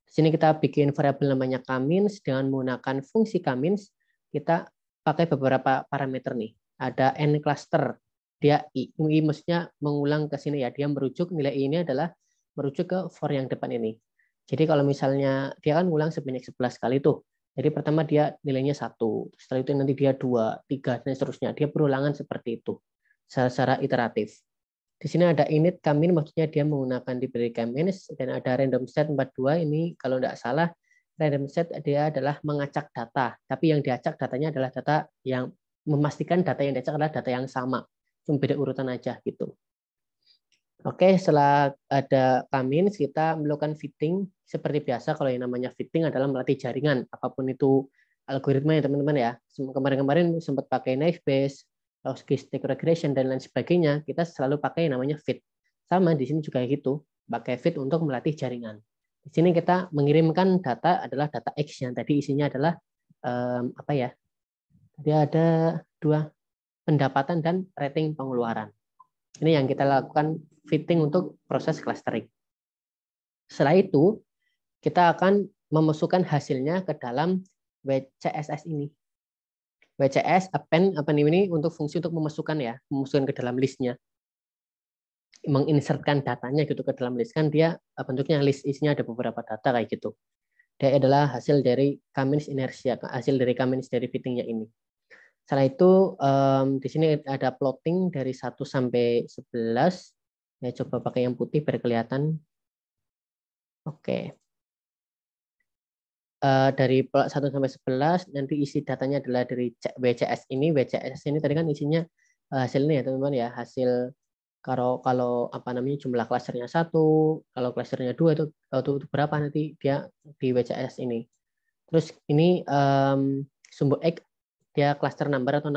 Di sini kita bikin variabel namanya kamins dengan menggunakan fungsi kamins. Kita pakai beberapa parameter nih. Ada n cluster, dia I maksudnya mengulang ke sini ya. Dia merujuk nilai I ini adalah merujuk ke for yang depan ini. Jadi kalau misalnya dia kan ngulang sebanyak 11 kali tuh. Jadi pertama dia nilainya 1, setelah itu nanti dia 2, 3, dan seterusnya. Dia berulangan seperti itu, secara iteratif. Di sini ada init kamin, maksudnya dia menggunakan diberi kamins, dan ada random set 42, ini kalau tidak salah, random set dia adalah mengacak data, tapi yang diacak datanya adalah data yang memastikan data yang diacak adalah data yang sama, cuma beda urutan aja gitu. Oke, setelah ada kamins, kita melakukan fitting seperti biasa. Kalau yang namanya fitting adalah melatih jaringan, apapun itu algoritma ya teman-teman ya. Kemarin-kemarin sempat pakai naive Bayes, logistic regression dan lain sebagainya. Kita selalu pakai yang namanya fit. Sama di sini juga gitu, pakai fit untuk melatih jaringan. Di sini kita mengirimkan data adalah data X yang tadi isinya adalah apa ya? Dia ada 2 pendapatan dan rating pengeluaran. Ini yang kita lakukan fitting untuk proses clustering. Setelah itu, kita akan memasukkan hasilnya ke dalam WCSS ini. WCS append apa ini untuk fungsi untuk memasukkan ya, memasukkan ke dalam listnya, menginsertkan datanya gitu ke dalam list. Kan dia bentuknya list, isinya ada beberapa data kayak gitu. Dia adalah hasil dari kamins inersia, hasil dari kamins dari fittingnya ini. Setelah itu di sini ada plotting dari 1 sampai 11. Ya, coba pakai yang putih biar kelihatan. Oke. Dari 1 sampai 11 nanti isi datanya adalah dari WCS ini. WCS ini tadi kan isinya hasilnya ya teman-teman ya. Hasil kalau apa namanya jumlah klasternya 1, kalau klasternya 2 itu berapa nanti dia di WCS ini. Terus ini sumber X dia cluster number atau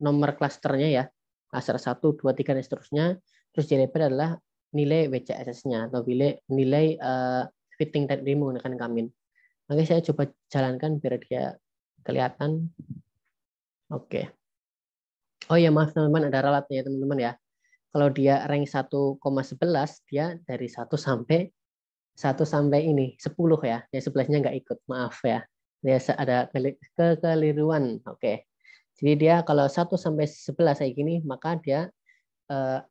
nomor klasternya ya, klaster 1, 2, 3 dan seterusnya. Terus variabel adalah nilai WCSS-nya atau nilai fitting tadi menggunakan kamin. Oke, saya coba jalankan biar dia kelihatan. Oke. Oh ya, maaf teman-teman, ada ralatnya teman-teman ya. Kalau dia rank 1,11 dia dari 1 sampai ini 10 ya. Yang 11-nya nggak ikut, maaf ya. Dia ada kekeliruan. Oke. Jadi dia kalau 1 sampai 11 kayak gini, maka dia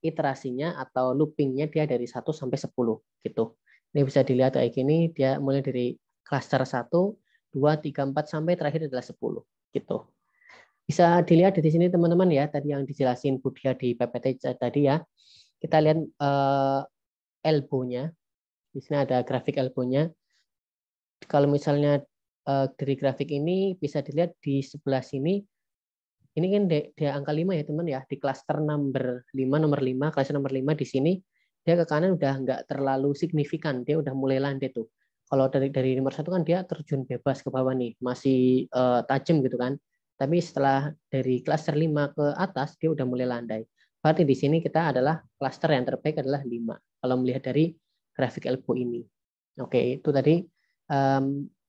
iterasinya atau loopingnya dia dari 1 sampai 10 gitu. Ini bisa dilihat kayak gini, dia mulai dari cluster 1, 2, 3, 4 sampai terakhir adalah 10 gitu. Bisa dilihat di sini teman-teman ya, tadi yang dijelasin Budia di PPT tadi ya. Kita lihat elbow-nya. Di sini ada grafik elbow-nya. Kalau misalnya dari grafik ini bisa dilihat di sebelah sini, ini kan dia angka 5 ya teman ya, di cluster nomor 5, cluster nomor 5 di sini, dia ke kanan udah nggak terlalu signifikan, dia udah mulai landai tuh. Kalau dari nomor 1 kan dia terjun bebas ke bawah nih, masih tajam gitu kan. Tapi setelah dari cluster 5 ke atas, dia udah mulai landai. Berarti di sini kita adalah cluster yang terbaik adalah 5, kalau melihat dari grafik elbow ini. Oke, itu tadi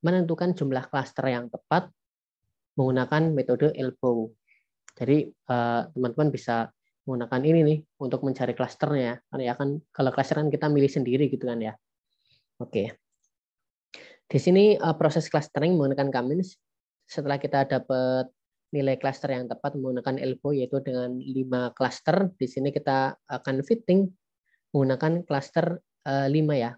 menentukan jumlah klaster yang tepat menggunakan metode elbow. Jadi teman-teman bisa menggunakan ini nih untuk mencari klasternya. Karena ya kan kalau klaster kan kita milih sendiri gitu kan ya. Oke. Di sini proses clustering menggunakan kamins. Setelah kita dapat nilai klaster yang tepat menggunakan elbow yaitu dengan 5 klaster, di sini kita akan fitting menggunakan klaster 5 ya.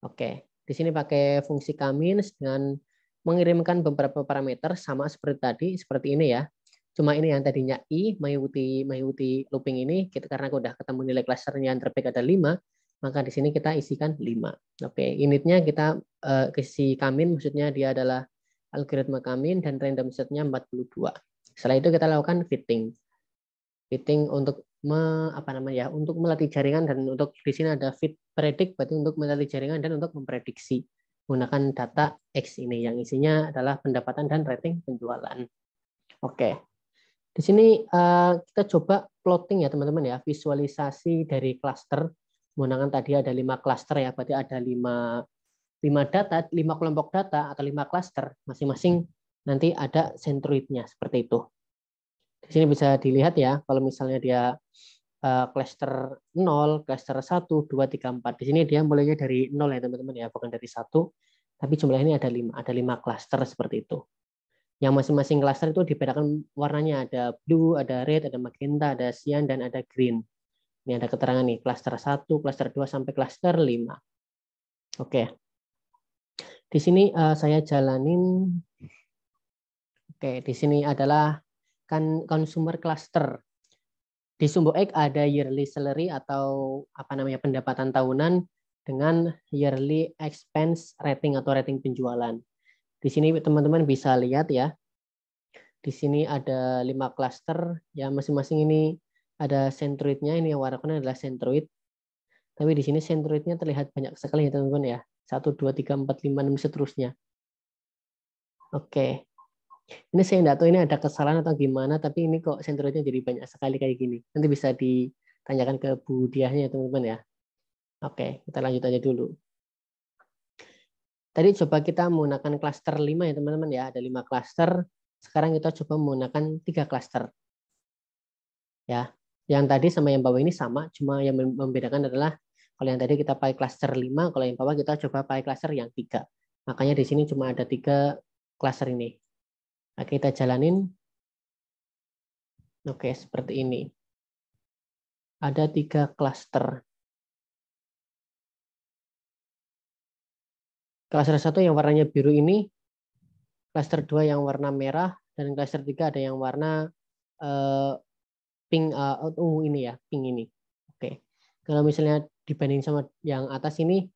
Oke. Di sini pakai fungsi kamins dengan mengirimkan beberapa parameter sama seperti tadi, seperti ini ya. Cuma ini yang tadinya I, mengikuti looping ini, karena udah ketemu nilai klasternya yang terbaik ada 5, maka di sini kita isikan 5. Oke, initnya kita isi kamin, maksudnya dia adalah algoritma kamin dan random setnya 42. Setelah itu kita lakukan fitting. Fitting untuk untuk melatih jaringan dan untuk di sini ada fit predict berarti untuk melatih jaringan dan untuk memprediksi menggunakan data X ini yang isinya adalah pendapatan dan rating penjualan. Oke. Di sini kita coba plotting ya teman-teman ya, visualisasi dari cluster menggunakan tadi ada 5 cluster ya, berarti ada 5 5 data, 5 kelompok data atau 5 klaster, masing-masing nanti ada centroidnya seperti itu. Di sini bisa dilihat ya, kalau misalnya dia klaster 0, klaster 1, 2, 3, 4. Di sini dia mulainya dari 0 ya teman-teman ya, bukan dari 1. Tapi jumlah ini ada 5 klaster seperti itu. Yang masing-masing klaster itu dibedakan warnanya, ada blue, ada red, ada magenta, ada cyan, dan ada green. Ini ada keterangan nih, klaster 1, klaster 2, sampai klaster 5. Oke. Di sini saya jalanin. Oke, di sini adalah kan consumer cluster. Di Sumbo X ada yearly salary atau apa namanya pendapatan tahunan dengan yearly expense rating atau rating penjualan. Di sini teman-teman bisa lihat ya. Di sini ada 5 klaster ya, masing-masing ini ada centroidnya. Ini yang warna kuning adalah centroid. Tapi di sini centroidnya terlihat banyak sekali ya teman-teman ya. 1, 2, 3, 4, 5, 6 seterusnya. Oke. Ini saya tidak tahu ini ada kesalahan atau gimana, tapi ini kok centroidnya jadi banyak sekali kayak gini. Nanti bisa ditanyakan ke Bu Diahnya ya teman-teman ya. Oke, kita lanjut aja dulu. Tadi coba kita menggunakan klaster 5 ya teman-teman ya. Ada 5 klaster. Sekarang kita coba menggunakan 3 klaster. Ya, yang tadi sama yang bawah ini sama, cuma yang membedakan adalah kalau yang tadi kita pakai klaster 5, kalau yang bawah kita coba pakai klaster yang 3. Makanya di sini cuma ada 3 klaster ini. Nah, kita jalanin. Oke, seperti ini. Ada 3 klaster. Klaster 1 yang warnanya biru ini, klaster 2 yang warna merah, dan klaster 3 ada yang warna pink ini ya, pink ini. Oke. Kalau misalnya dibanding sama yang atas ini,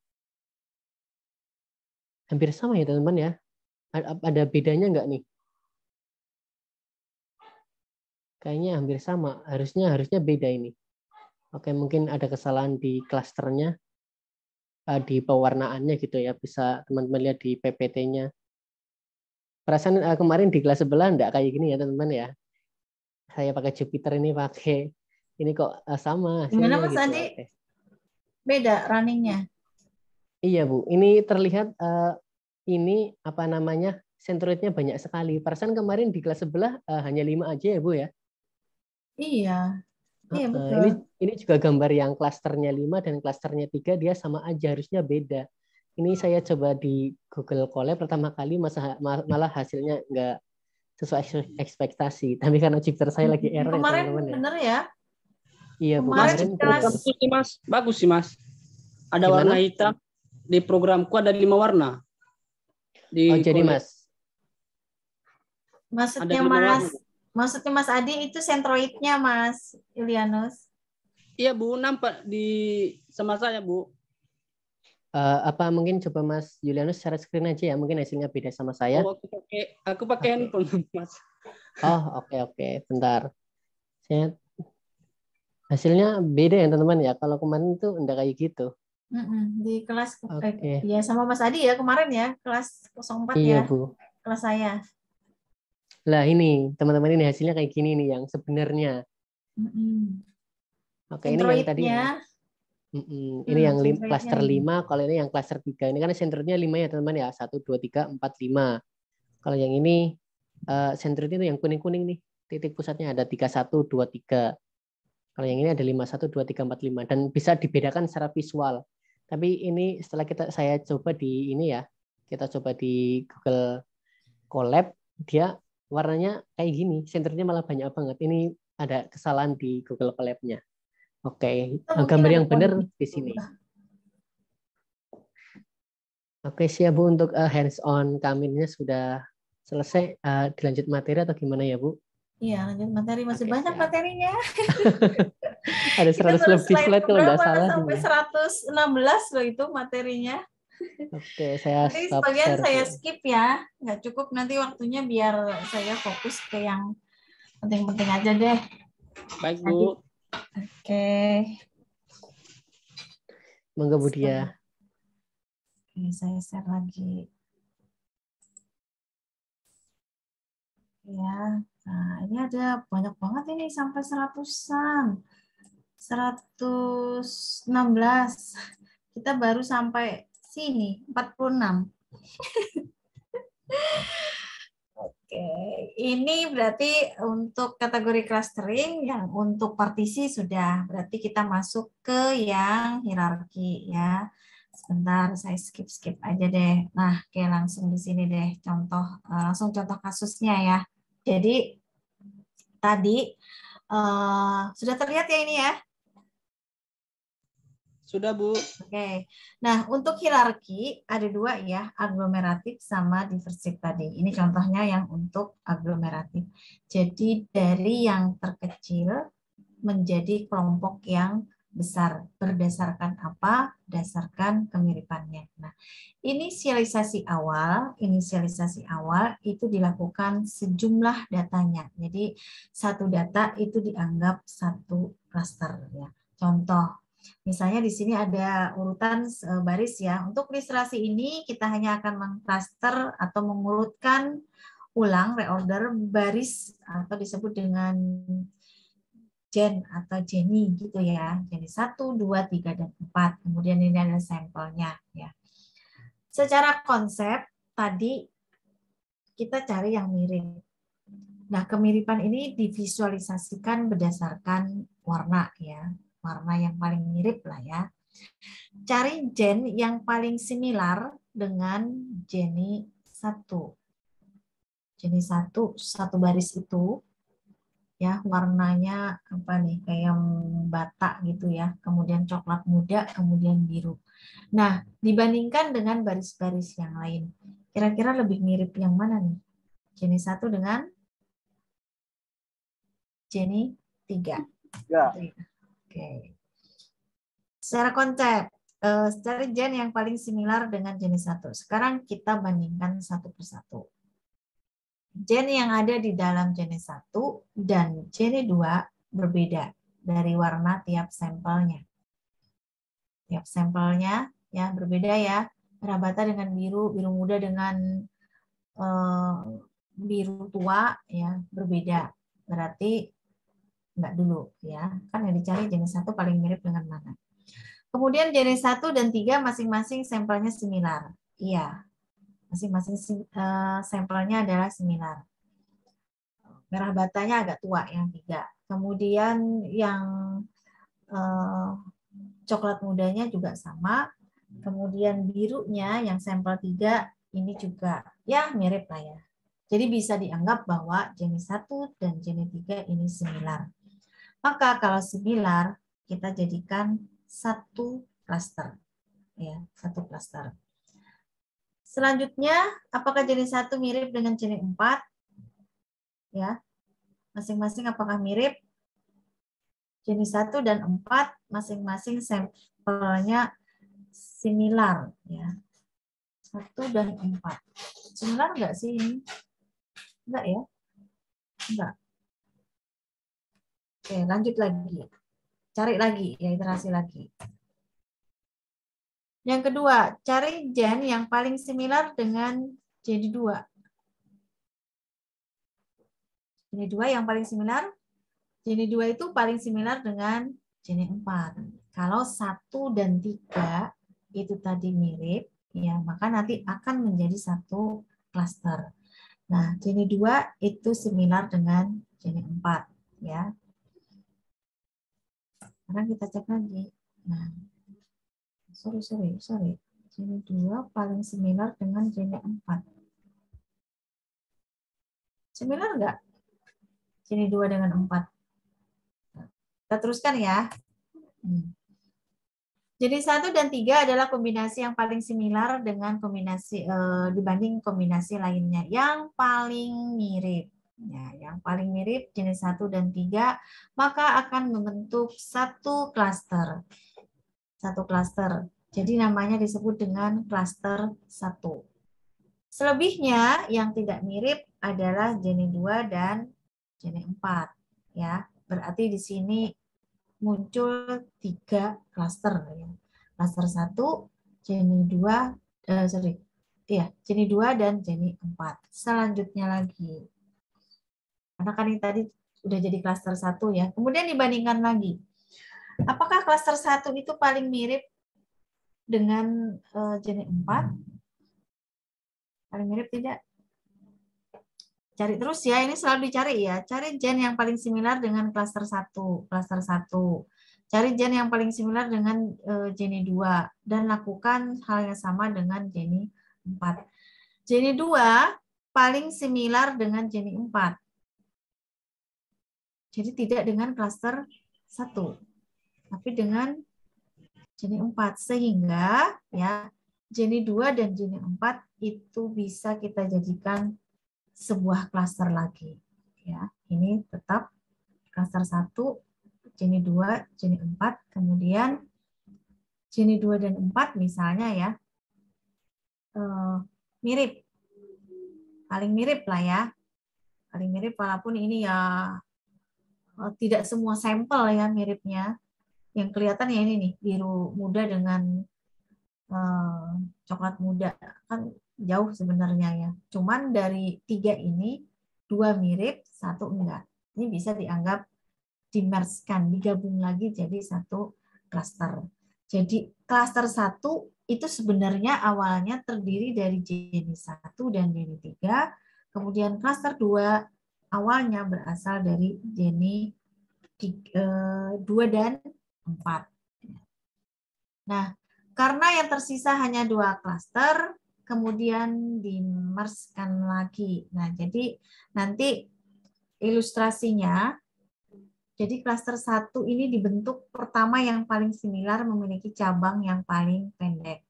hampir sama ya teman-teman ya. Ada bedanya nggak nih? Kayaknya hampir sama. Harusnya beda ini. Oke, mungkin ada kesalahan di klasternya, di pewarnaannya gitu ya. Bisa teman-teman lihat di PPT-nya. Perasaan kemarin di kelas sebelah enggak kayak gini ya teman-teman ya. Saya pakai Jupyter ini ini kok sama. Gimana Mas gitu. Adi? Oke. Beda runningnya? Iya Bu, ini terlihat ini apa namanya centroidnya banyak sekali. Perasaan kemarin di kelas sebelah hanya 5 aja ya Bu ya. Iya, iya betul. Ini juga gambar yang klasternya 5 dan klasternya 3 dia sama aja, harusnya beda. Ini saya coba di Google Colab pertama kali malah hasilnya nggak sesuai ekspektasi. Tapi karena Jupyter saya lagi error ya Kemarin teman-teman ya. bener ya. Iya Bu, Kemarin kemarin kelas Bagus sih Mas. Bagus sih Mas. Ada Gimana? warna hitam. Di programku ada 5 warna. Oh jadi Mas. Maksudnya Ada 5 warna. Maksudnya Mas Adi itu centroidnya Mas Julianus. Iya Bu, nampak di sama saya Bu. Apa mungkin coba Mas Julianus share screen aja ya, mungkin hasilnya beda sama saya. Oh, aku pakai handphone Mas. Oh oke. Bentar. Hasilnya beda ya teman-teman ya. Kalau kemarin itu enggak kayak gitu. Di kelas Oke. ya sama Mas Adi ya kemarin ya, kelas 04 Iya, ya. Bu. Kelas saya. Lah ini, teman-teman ini hasilnya kayak gini nih yang sebenarnya. Oke, ini yang tadi yang ini yang klaster 5, kalau ini yang klaster 3. Ini kan senternya 5 ya teman-teman ya. 1, 2, 3, 4, 5. Kalau yang ini senternya itu yang kuning-kuning nih. Titik pusatnya ada 31, 23. Kalau yang ini ada 51, 23, 45. Dan bisa dibedakan secara visual. Tapi ini setelah saya coba di ini ya. Kita coba di Google Colab. Dia warnanya kayak gini. Senternya malah banyak banget. Ini ada kesalahan di Google Colab-nya. Oke, gambar yang benar di sini. Oke, siap Bu untuk hands-on kaminya sudah selesai. Dilanjut materi atau gimana ya Bu? Iya, lanjut materi. Masih banyak siap. Materinya. Ada 100 lebih slide kalau nggak salah. Sampai 116 loh itu materinya. Oke, saya nanti stop sebagian share. Saya skip ya. Nggak cukup nanti waktunya biar saya fokus ke yang penting-penting aja deh. Baik Bu. Oke. Monggo Bu Dia. Oke, saya share lagi. Ya, nah ini ada banyak banget ini sampai 100-an. 116. Kita baru sampai Sini 46. Oke, ini berarti untuk kategori clustering. Yang untuk partisi sudah, berarti kita masuk ke yang hierarki ya. Sebentar, saya skip aja deh. Nah, oke, langsung di sini deh langsung contoh kasusnya ya. Jadi tadi sudah terlihat ya ini ya. Sudah, Bu. Oke, nah untuk hierarki ada dua ya, aglomeratif sama diversif tadi. Ini contohnya yang untuk aglomeratif. Jadi dari yang terkecil menjadi kelompok yang besar. Berdasarkan apa? Berdasarkan kemiripannya. Nah, inisialisasi awal itu dilakukan sejumlah datanya. Jadi satu data itu dianggap satu klaster ya. Contoh, misalnya di sini ada urutan baris ya. Untuk ilustrasi ini kita hanya akan mengklaster atau mengurutkan ulang reorder baris atau disebut dengan gen atau Jenny gitu ya. Jadi 1, 2, 3, dan 4. Kemudian ini ada sampelnya ya. Secara konsep tadi kita cari yang mirip. Nah, kemiripan ini divisualisasikan berdasarkan warna ya. Warna yang paling mirip lah ya. Cari gen yang paling similar dengan Jenny 1. Jenny 1, satu baris itu ya warnanya apa nih, kayak bata gitu ya, kemudian coklat muda, kemudian biru. Nah, dibandingkan dengan baris-baris yang lain, kira-kira lebih mirip yang mana nih? Jenny 1 dengan Jenny 3. Ya. Oke. Secara konsep, cari gen yang paling similar dengan Jenny 1. Sekarang kita bandingkan satu persatu. Gen yang ada di dalam Jenny 1 dan Jenny 2 berbeda dari warna tiap sampelnya. Tiap sampelnya ya berbeda ya. Merah bata dengan biru, biru muda dengan biru tua ya berbeda. Berarti enggak dulu ya. Kan yang dicari Jenny 1 paling mirip dengan mana. Kemudian Jenny 1 dan 3 masing-masing sampelnya similar. Iya. Masing-masing sampelnya adalah similar. Merah batanya agak tua yang 3. Kemudian yang coklat mudanya juga sama. Kemudian birunya yang sampel 3 ini juga ya mirip lah ya. Jadi bisa dianggap bahwa Jenny 1 dan Jenny 3 ini similar. Maka kalau similar kita jadikan satu klaster. Ya, satu klaster. Selanjutnya, apakah Jenny 1 mirip dengan Jenny 4? Ya. Masing-masing apakah mirip? Jenny 1 dan 4 masing-masing sampelnya similar ya. 1 dan 4. Similar enggak sih ini? Enggak ya? Enggak. Oke, lanjut lagi. Cari lagi, ya iterasi lagi. Yang kedua, cari gen yang paling similar dengan Jenny 2. Jenny 2 yang paling similar, Jenny 2 itu paling similar dengan Jenny 4. Kalau 1 dan 3 itu tadi mirip, ya maka nanti akan menjadi satu klaster. Nah, Jenny 2 itu similar dengan Jenny 4. Ya. Sekarang kita cek lagi. Nah, sorry. Jenny 2 paling similar dengan Jenny 4. Similar enggak? Jenny 2 dengan 4. Kita teruskan ya. Jadi 1 dan 3 adalah kombinasi yang paling similar dengan kombinasi dibanding kombinasi lainnya. Yang paling mirip. Ya, yang paling mirip jenis 1 dan 3 maka akan membentuk satu klaster. Satu klaster. Jadi namanya disebut dengan klaster 1. Selebihnya yang tidak mirip adalah Jenny 2 dan Jenny 4. Ya, berarti di sini muncul 3 klaster. Ya. Klaster 1, Jenny 2, Jenny 2 dan Jenny 4. Selanjutnya lagi. Karena kan ini tadi udah jadi klaster 1 ya. Kemudian dibandingkan lagi. Apakah klaster 1 itu paling mirip dengan Jeni 4? Paling mirip tidak? Cari terus ya, ini selalu dicari ya. Cari gen yang paling similar dengan klaster 1. Klaster 1. Cari gen yang paling similar dengan Jeni 2. Dan lakukan hal yang sama dengan Jeni 4. Jeni 2 paling similar dengan Jeni 4. Jadi tidak dengan klaster 1. Tapi dengan Jeni 4. Sehingga ya Jeni 2 dan Jeni 4 itu bisa kita jadikan sebuah klaster lagi. Ya, ini tetap klaster 1, Jeni 2, Jeni 4, kemudian Jeni 2 dan 4 misalnya ya, mirip. Paling mirip lah ya. Paling mirip walaupun ini ya tidak semua sampel ya miripnya. Yang kelihatan ya ini nih, biru muda dengan coklat muda. Kan jauh sebenarnya ya. Cuman dari 3 ini 2 mirip, 1 enggak. Ini bisa dianggap dimerge-kan, digabung lagi jadi satu klaster. Jadi klaster 1 itu sebenarnya awalnya terdiri dari Jeni 1 dan Jeni 3. Kemudian klaster 2 awalnya berasal dari Jeni 2 dan 4. Nah, karena yang tersisa hanya 2 klaster, kemudian di-merge-kan lagi. Nah, jadi nanti ilustrasinya, jadi klaster 1 ini dibentuk pertama yang paling similar memiliki cabang yang paling pendek.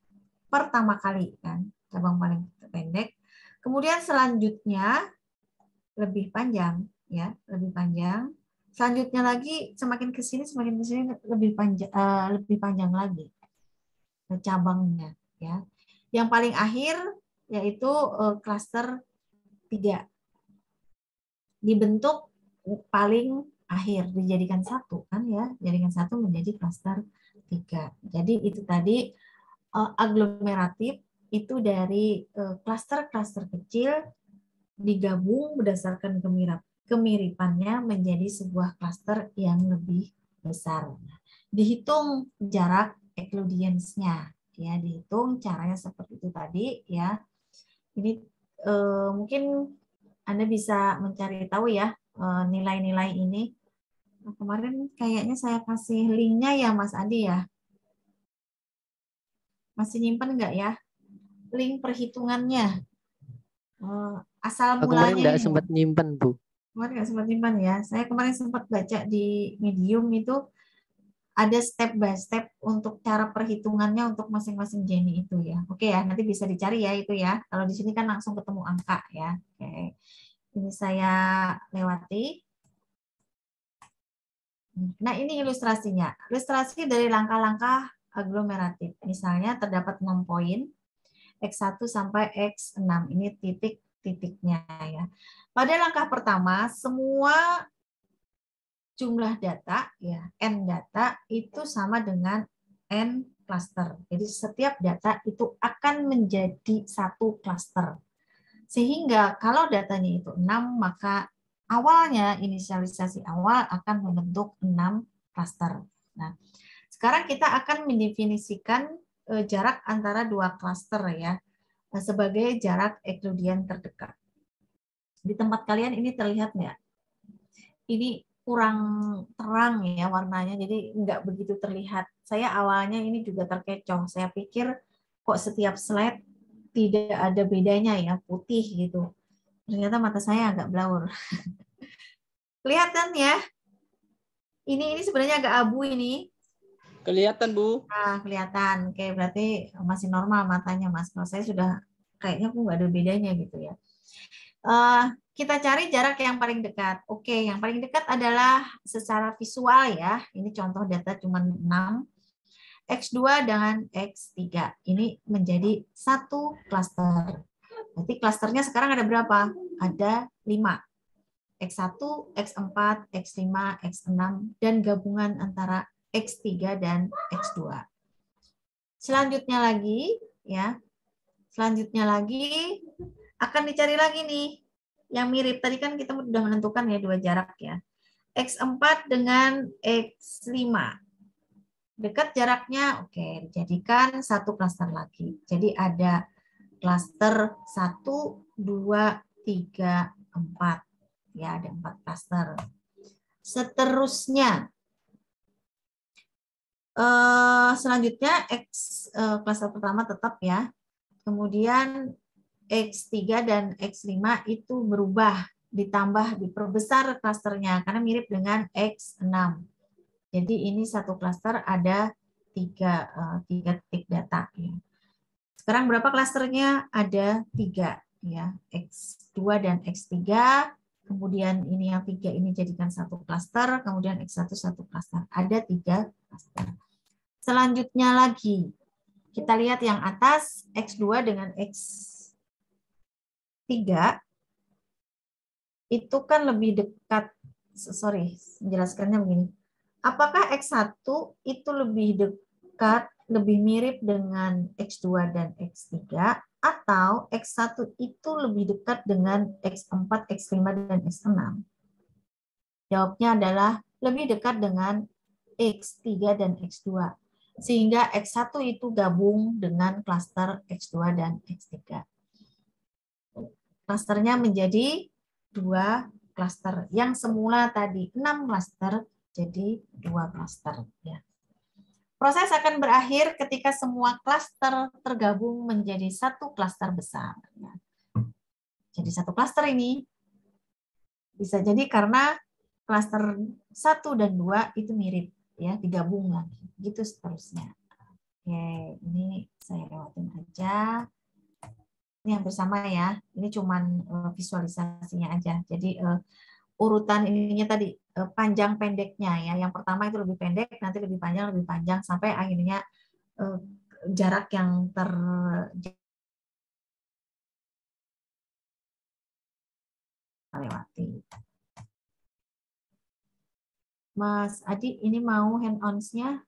Pertama kali kan, cabang paling pendek. Kemudian selanjutnya lebih panjang ya, lebih panjang. Selanjutnya lagi semakin ke sini lebih panjang lagi cabangnya ya. Yang paling akhir yaitu klaster 3. Dibentuk paling akhir, dijadikan satu kan ya, jadikan satu menjadi klaster 3. Jadi itu tadi aglomeratif itu dari klaster-klaster kecil digabung berdasarkan kemiripannya menjadi sebuah klaster yang lebih besar. Dihitung jarak Euclideans-nya ya, dihitung caranya seperti itu tadi ya. Ini mungkin Anda bisa mencari tahu ya nilai-nilai ini. Nah, kemarin kayaknya saya kasih linknya ya Mas Adi ya. Masih nyimpen nggak ya link perhitungannya? Asal Kemarin mulanya nggak ini. sempat nyimpen, Bu. Kemarin nggak sempat nyimpan ya. Saya kemarin sempat baca di Medium itu ada step by step untuk cara perhitungannya untuk masing-masing Jeni itu ya. Oke ya, nanti bisa dicari ya itu ya. Kalau di sini kan langsung ketemu angka ya. Oke. Ini saya lewati. Nah, ini ilustrasinya. Ilustrasi dari langkah-langkah aglomeratif. Misalnya terdapat 6 poin, X1 sampai X6. Ini titik-titiknya ya. Pada langkah pertama, semua jumlah data ya, n data itu sama dengan n cluster. Jadi setiap data itu akan menjadi satu cluster. Sehingga kalau datanya itu 6, maka awalnya inisialisasi awal akan membentuk 6 cluster. Nah, sekarang kita akan mendefinisikan jarak antara 2 cluster ya sebagai jarak Euclidean terdekat. Di tempat kalian ini terlihat nggak? Ini kurang terang ya warnanya, jadi nggak begitu terlihat. Saya awalnya ini juga terkecoh. Saya pikir kok setiap slide tidak ada bedanya ya, putih gitu. Ternyata mata saya agak blur. Kelihatan ya? Ini sebenarnya agak abu ini. Kelihatan, Bu. Nah, kelihatan. Oke, berarti masih normal matanya, Mas. Kalau saya sudah kayaknya aku nggak ada bedanya gitu ya. Kita cari jarak yang paling dekat. Oke, yang paling dekat adalah secara visual ya. Ini contoh data cuma 6. X2 dengan X3. Ini menjadi satu klaster. Berarti klasternya sekarang ada berapa? Ada 5. X1, X4, X5, X6, dan gabungan antara X3 dan X2. Selanjutnya lagi, ya. Selanjutnya lagi akan dicari lagi nih yang mirip. Tadi kan kita sudah menentukan ya 2 jarak ya. X4 dengan X5. Dekat jaraknya, oke, dijadikan satu klaster lagi. Jadi ada klaster 1, 2, 3, 4. Ya, ada 4 klaster. Seterusnya, selanjutnya klaster pertama tetap ya. Kemudian X3 dan X5 itu berubah, ditambah, diperbesar klasternya karena mirip dengan X6. Jadi ini satu klaster ada 3 titik data. Ya. Sekarang berapa klasternya? Ada 3 ya, X2 dan X3. Kemudian ini yang 3 ini jadikan satu klaster, kemudian X1 satu klaster. Ada 3 klaster. Selanjutnya lagi, kita lihat yang atas X2 dengan X3 itu kan lebih dekat. Sorry, menjelaskannya begini. Apakah X1 itu lebih dekat, lebih mirip dengan X2 dan X3, atau X1 itu lebih dekat dengan X4, X5, dan X6? Jawabnya adalah lebih dekat dengan X3 dan X2. Sehingga X1 itu gabung dengan klaster X2 dan X3. Klasternya menjadi 2 klaster. Yang semula tadi 6 klaster, jadi 2 klaster. Ya. Proses akan berakhir ketika semua klaster tergabung menjadi satu klaster besar. Ya. Jadi satu klaster ini bisa jadi karena klaster 1 dan 2 itu mirip, ya, digabung lagi. Gitu seterusnya. Oke, ini saya lewatin aja. Ini hampir sama ya. Ini cuman visualisasinya aja. Jadi urutan ininya tadi panjang pendeknya ya. Yang pertama itu lebih pendek, nanti lebih panjang sampai akhirnya jarak yang terlewati. Mas Adi, ini mau hand-ons-nya?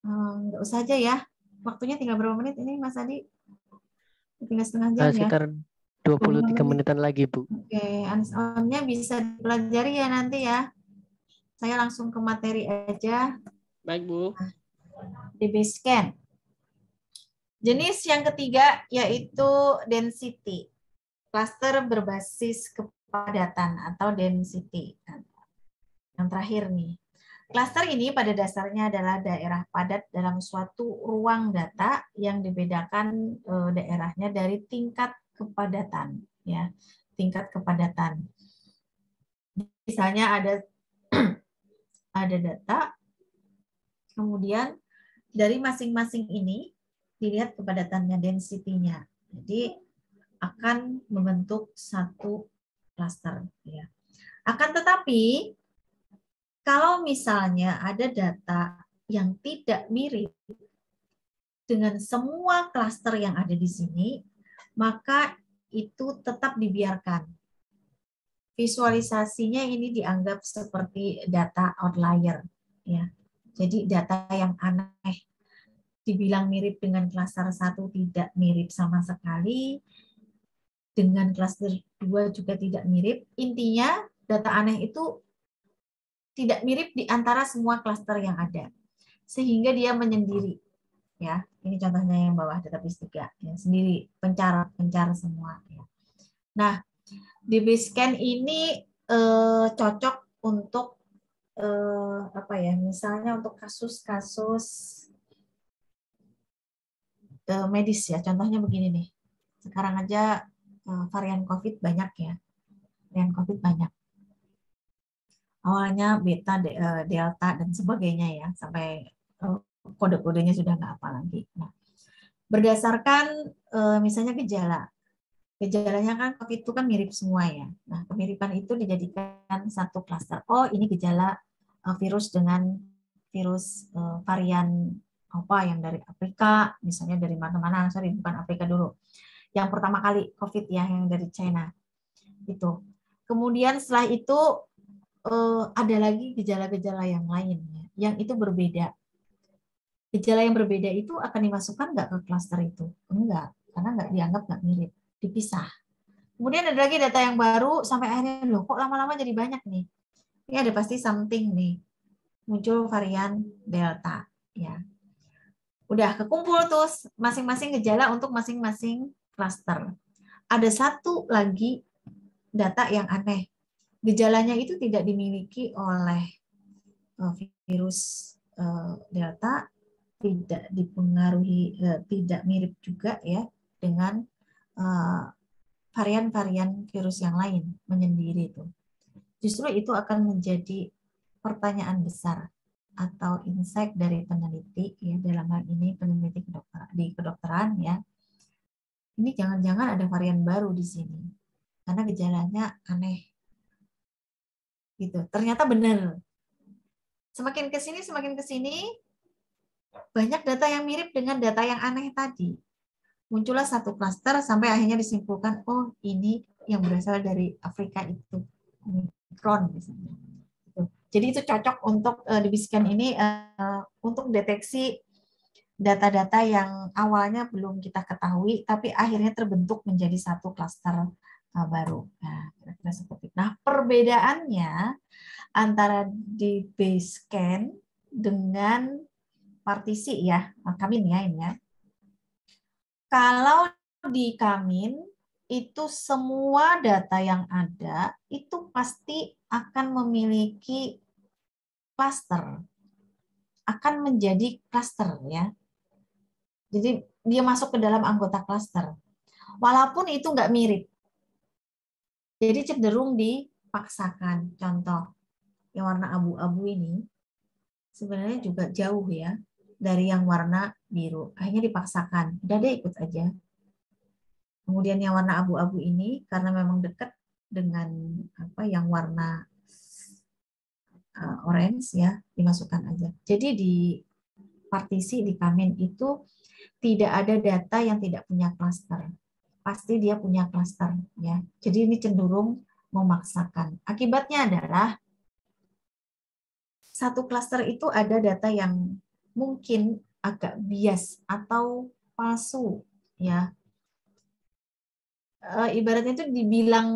Nggak usah aja ya. Waktunya tinggal berapa menit ini Mas Adi? Tinggal setengah jam ya. Sekitar 23 menitan lagi, Bu. Oke, hands-on-nya bisa dipelajari ya nanti ya. Saya langsung ke materi aja. Baik, Bu. DB scan. Jenis yang ketiga yaitu density. Cluster berbasis kepadatan atau density. Yang terakhir nih. Cluster ini pada dasarnya adalah daerah padat dalam suatu ruang data yang dibedakan daerahnya dari tingkat kepadatan, ya, tingkat kepadatan. Misalnya ada data, kemudian dari masing-masing ini dilihat kepadatannya, density-nya. Jadi akan membentuk satu cluster, ya. Akan tetapi kalau misalnya ada data yang tidak mirip dengan semua klaster yang ada di sini, maka itu tetap dibiarkan. Visualisasinya ini dianggap seperti data outlier, ya. Jadi data yang aneh, dibilang mirip dengan klaster 1 tidak mirip sama sekali, dengan klaster 2 juga tidak mirip. Intinya data aneh itu tidak mirip di antara semua klaster yang ada, sehingga dia menyendiri. Ya, ini contohnya yang bawah database 3, yang sendiri, pencar semua. Ya. Nah, DB scan ini cocok untuk apa ya? Misalnya untuk kasus-kasus medis ya. Contohnya begini nih. Sekarang aja varian COVID banyak ya. Varian COVID banyak. Awalnya beta, delta, dan sebagainya ya, sampai kode-kodenya sudah nggak apa lagi. Nah, berdasarkan misalnya gejalanya kan COVID itu kan mirip semua ya. Nah, kemiripan itu dijadikan satu klaster. Oh, ini gejala virus dengan virus varian apa yang dari Afrika, misalnya dari mana-mana, sorry bukan Afrika dulu. Yang pertama kali COVID ya, yang dari China. Itu. Kemudian setelah itu ada lagi gejala-gejala yang lain ya, yang itu berbeda. Gejala yang berbeda itu akan dimasukkan nggak ke klaster itu? Enggak, karena nggak dianggap nggak mirip, dipisah. Kemudian ada lagi data yang baru sampai akhirnya loh kok lama-lama jadi banyak nih. Ini ada pasti something nih. muncul varian Delta. Ya, udah kekumpul tuh masing-masing gejala untuk masing-masing klaster. Ada satu lagi data yang aneh. Gejalanya itu tidak dimiliki oleh virus Delta, tidak dipengaruhi, tidak mirip juga ya dengan varian-varian virus yang lain menyendiri itu. Justru itu akan menjadi pertanyaan besar atau insight dari peneliti ya, dalam hal ini peneliti di kedokteran ya. Ini jangan-jangan ada varian baru di sini karena gejalanya aneh. Gitu. Ternyata benar. Semakin ke sini banyak data yang mirip dengan data yang aneh tadi. Muncullah satu klaster sampai akhirnya disimpulkan, oh ini yang berasal dari Afrika itu, Omicron misalnya. Jadi itu cocok untuk dibisikkan ini untuk deteksi data-data yang awalnya belum kita ketahui, tapi akhirnya terbentuk menjadi satu klaster baru. Nah, kira-kira seperti itu. Nah, perbedaannya antara di Basecamp dengan partisi ya, Kamin ya ini ya. Kalau di Kamin itu semua data yang ada itu pasti akan memiliki klaster, akan menjadi klaster ya. Jadi dia masuk ke dalam anggota klaster. Walaupun itu nggak mirip. Jadi cenderung dipaksakan. Contoh, yang warna abu-abu ini sebenarnya juga jauh ya dari yang warna biru. Akhirnya dipaksakan. Udah deh ikut aja. Kemudian yang warna abu-abu ini karena memang dekat dengan yang warna orange ya, dimasukkan aja. Jadi di partisi di Kamin itu tidak ada data yang tidak punya klaster. Pasti dia punya klaster ya. Jadi ini cenderung memaksakan. Akibatnya adalah satu klaster itu ada data yang mungkin agak bias atau palsu ya. Ibaratnya itu dibilang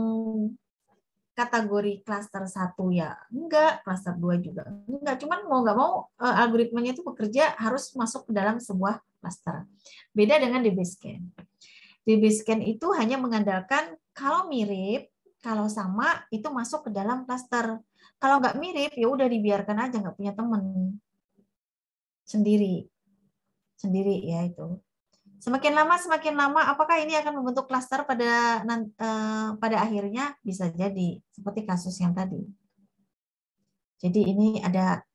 kategori klaster 1 ya enggak, klaster 2 juga enggak, cuman mau nggak mau algoritmanya itu bekerja harus masuk ke dalam sebuah klaster. Beda dengan di Basecamp. Di Basecamp itu hanya mengandalkan kalau mirip, kalau sama itu masuk ke dalam klaster. Kalau nggak mirip ya udah dibiarkan aja, nggak punya teman. Sendiri ya itu. Semakin lama, apakah ini akan membentuk klaster pada akhirnya? Bisa jadi, seperti kasus yang tadi. Jadi ini ada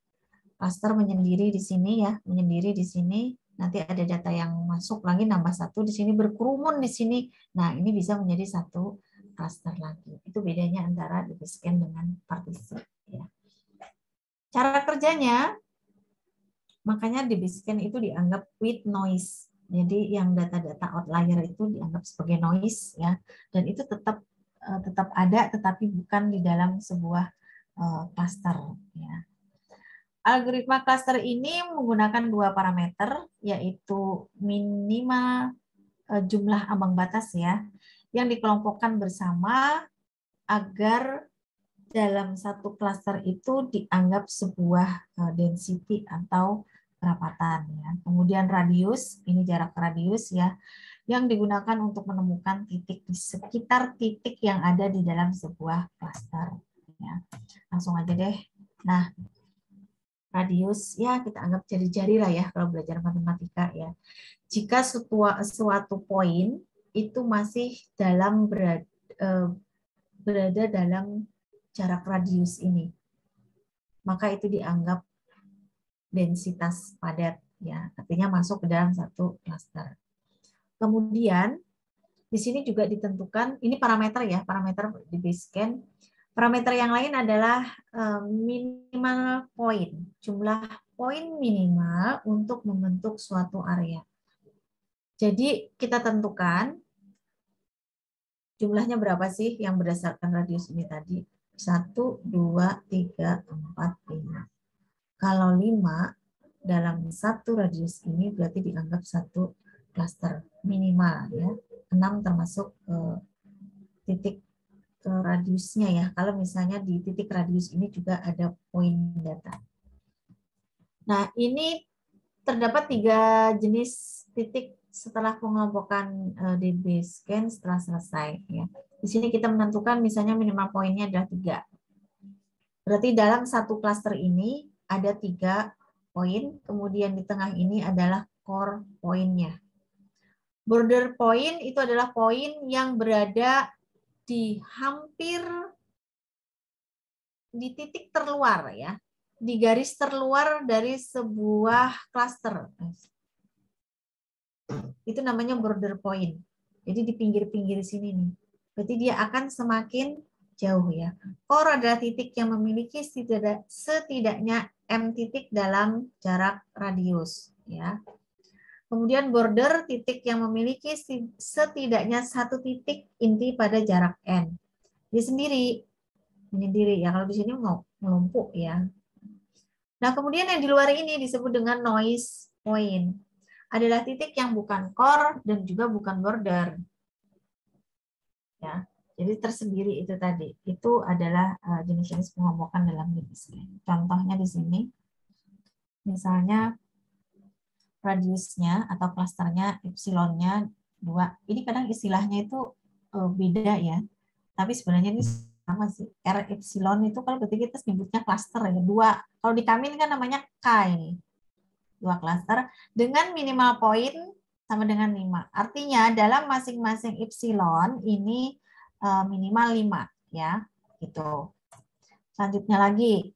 klaster menyendiri di sini ya, menyendiri di sini. Nanti ada data yang masuk lagi, nambah satu di sini, berkerumun di sini. Nah ini bisa menjadi satu klaster lagi. Itu bedanya antara di Basecamp dengan partisi. Ya. Cara kerjanya, makanya di Basecamp itu dianggap with noise. Jadi yang data-data outlier itu dianggap sebagai noise ya, dan itu tetap ada tetapi bukan di dalam sebuah cluster ya. Algoritma cluster ini menggunakan dua parameter yaitu minimal jumlah ambang batas ya yang dikelompokkan bersama agar dalam satu cluster itu dianggap sebuah density atau kerapatan ya. Kemudian radius, ini jarak radius ya, yang digunakan untuk menemukan titik di sekitar titik yang ada di dalam sebuah klaster ya. Langsung aja deh. Nah, radius ya kita anggap jari-jari lah ya kalau belajar matematika ya. Jika suatu poin itu masih berada dalam jarak radius ini, maka itu dianggap densitas padat ya, artinya masuk ke dalam satu klaster. Kemudian di sini juga ditentukan ini parameter ya, parameter di Basecamp. Parameter yang lain adalah minimal poin, jumlah poin minimal untuk membentuk suatu area. Jadi kita tentukan jumlahnya berapa sih yang berdasarkan radius ini tadi? 1, 2, 3, 4, 5. Kalau 5 dalam satu radius ini berarti dianggap satu klaster minimal ya. 6 termasuk titik radiusnya ya. Kalau misalnya di titik radius ini juga ada poin data. Nah, ini terdapat 3 jenis titik setelah pengelompokan di Basecamp setelah selesai. Ya. Di sini kita menentukan misalnya minimal poinnya adalah 3. Berarti dalam satu klaster ini ada 3 poin, kemudian di tengah ini adalah core poinnya. Border point itu adalah poin yang berada di hampir di titik terluar ya, di garis terluar dari sebuah klaster. Itu namanya border point. Jadi di pinggir-pinggir sini nih. Berarti dia akan semakin jauh ya. Core adalah titik yang memiliki setidaknya M titik dalam jarak radius ya. Kemudian border titik yang memiliki setidaknya 1 titik inti pada jarak N. Dia menyendiri ya. Kalau di sini mau melumpuk ya. Nah, kemudian yang di luar ini disebut dengan noise point. Adalah titik yang bukan core dan juga bukan border. Ya. Jadi tersendiri itu tadi. Itu adalah jenis-jenis pengelompokan dalam Basecamp. Contohnya di sini. Misalnya radiusnya atau klasternya epsilonnya 2. Ini kadang istilahnya itu beda ya. Tapi sebenarnya ini sama sih. R epsilon itu kalau ketika kita sebutnya klaster ya 2. Kalau di kami ini kan namanya K ini. 2 klaster dengan minimal poin sama dengan 5. Artinya dalam masing-masing epsilon ini minimal 5 ya. Gitu. Selanjutnya lagi.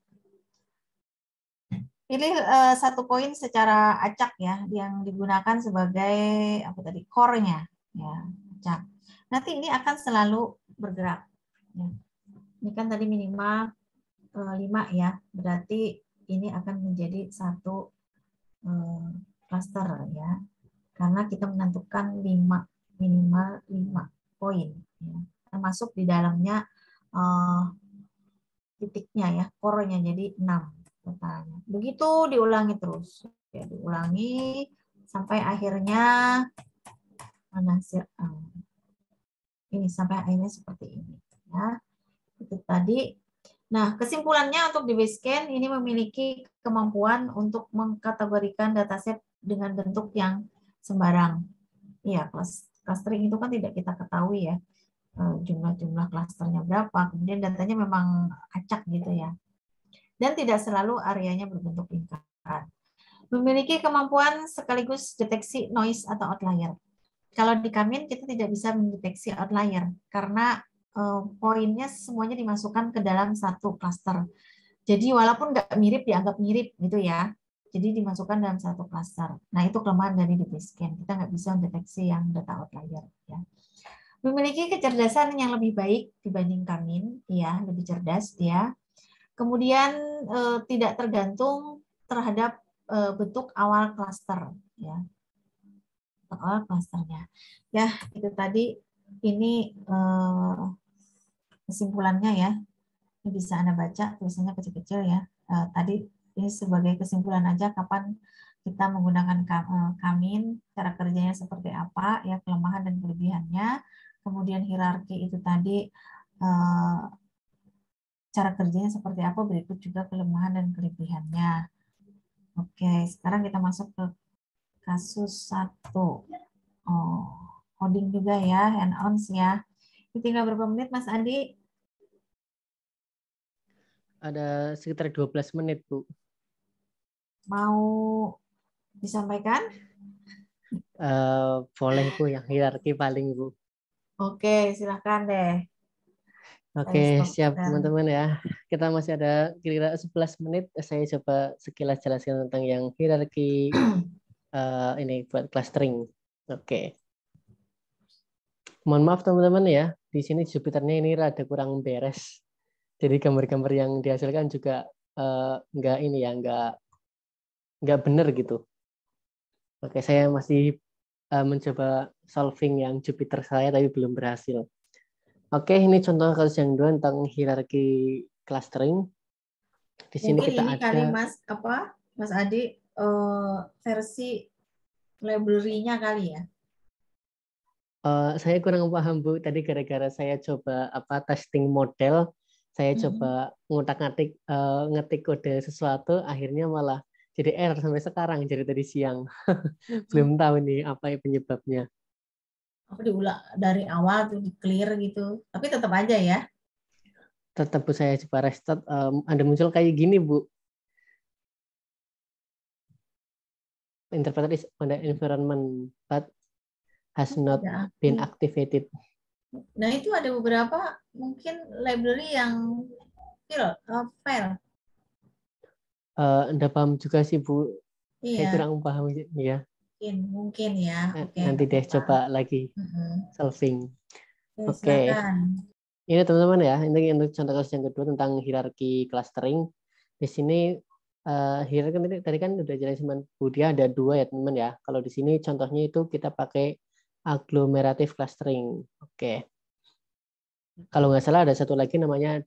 Pilih 1 poin secara acak ya, yang digunakan sebagai apa tadi core-nya ya, acak. Nanti ini akan selalu bergerak. Ya. Ini kan tadi minimal 5 ya, berarti ini akan menjadi 1 cluster ya, karena kita menentukan 5 minimal 5 poin, ya. Termasuk di dalamnya titiknya ya, core-nya jadi 6. Totalnya. Begitu diulangi terus. Ya, diulangi sampai akhirnya mana sih? Ini sampai akhirnya seperti ini. Ya, itu tadi. Nah, kesimpulannya untuk di Basecamp ini memiliki kemampuan untuk mengkategorikan dataset dengan bentuk yang sembarang. Iya, clustering itu kan tidak kita ketahui ya jumlah klasternya berapa. Kemudian datanya memang acak gitu ya. Dan tidak selalu areanya berbentuk lingkaran. Memiliki kemampuan sekaligus deteksi noise atau outlier. Kalau di Kamin kita tidak bisa mendeteksi outlier karena poinnya semuanya dimasukkan ke dalam 1 cluster. Jadi walaupun nggak mirip dianggap mirip gitu ya. Jadi dimasukkan dalam 1 cluster. Nah itu kelemahan dari Basecamp. Kita nggak bisa mendeteksi yang data outlier. Ya. Memiliki kecerdasan yang lebih baik dibanding Kamin, ya lebih cerdas dia. Kemudian tidak tergantung terhadap bentuk awal klaster ya. Awal klasternya. Ya, itu tadi ini kesimpulannya ya. Ini bisa Anda baca tulisannya kecil-kecil ya. Tadi ini sebagai kesimpulan aja kapan kita menggunakan Kamin, cara kerjanya seperti apa ya, kelemahan dan kelebihannya. Kemudian hierarki itu tadi cara kerjanya seperti apa, berikut juga kelemahan dan kelebihannya. Oke, sekarang kita masuk ke kasus 1. Coding juga ya, hand-ons ya. Ini tinggal berapa menit, Mas Andi? Ada sekitar 12 menit, Bu. Mau disampaikan? Boleh, Bu, yang hierarki paling, Bu. Oke, silakan deh. Oke, siap teman-teman ya. Kita masih ada kira-kira 11 menit. Saya coba sekilas jelaskan tentang yang hierarki ini buat clustering. Oke. Mohon maaf teman-teman ya. Di sini Jupiternya ini rada kurang beres. Jadi gambar-gambar yang dihasilkan juga nggak ini ya, nggak benar gitu. Oke, saya masih mencoba solving yang Jupiter saya tapi belum berhasil. Oke, ini contoh kasus yang 2 tentang hierarki clustering. Di sini mungkin kita ini ada kali Mas Adi versi library-nya kali ya. Saya kurang paham Bu. Tadi gara-gara saya coba testing model, saya coba ngutak-ngatik ngetik kode sesuatu, akhirnya malah jadi error sampai sekarang, jadi tadi siang. Belum tahu nih apa penyebabnya. Apa diulang dari awal tuh di clear gitu. Tapi tetap aja ya. Tetap saya coba restart, ada muncul kayak gini, Bu. Interpreter is on the environment but has not Tidak been aktif. activated. Nah itu ada beberapa mungkin library yang file. Anda paham juga sih, Bu. Saya Iya, kurang paham ya. mungkin ya. Oke, Nanti nggak deh apa-apa. coba lagi solving. Oke, Oke. silakan. Ini teman-teman ya, ini untuk contoh kasus yang kedua tentang hierarki clustering. Di sini hierarki tadi kan udah jelasin Budia ada dua ya teman-teman ya. Kalau di sini contohnya itu kita pakai agglomerative clustering. Oke. Kalau nggak salah ada satu lagi namanya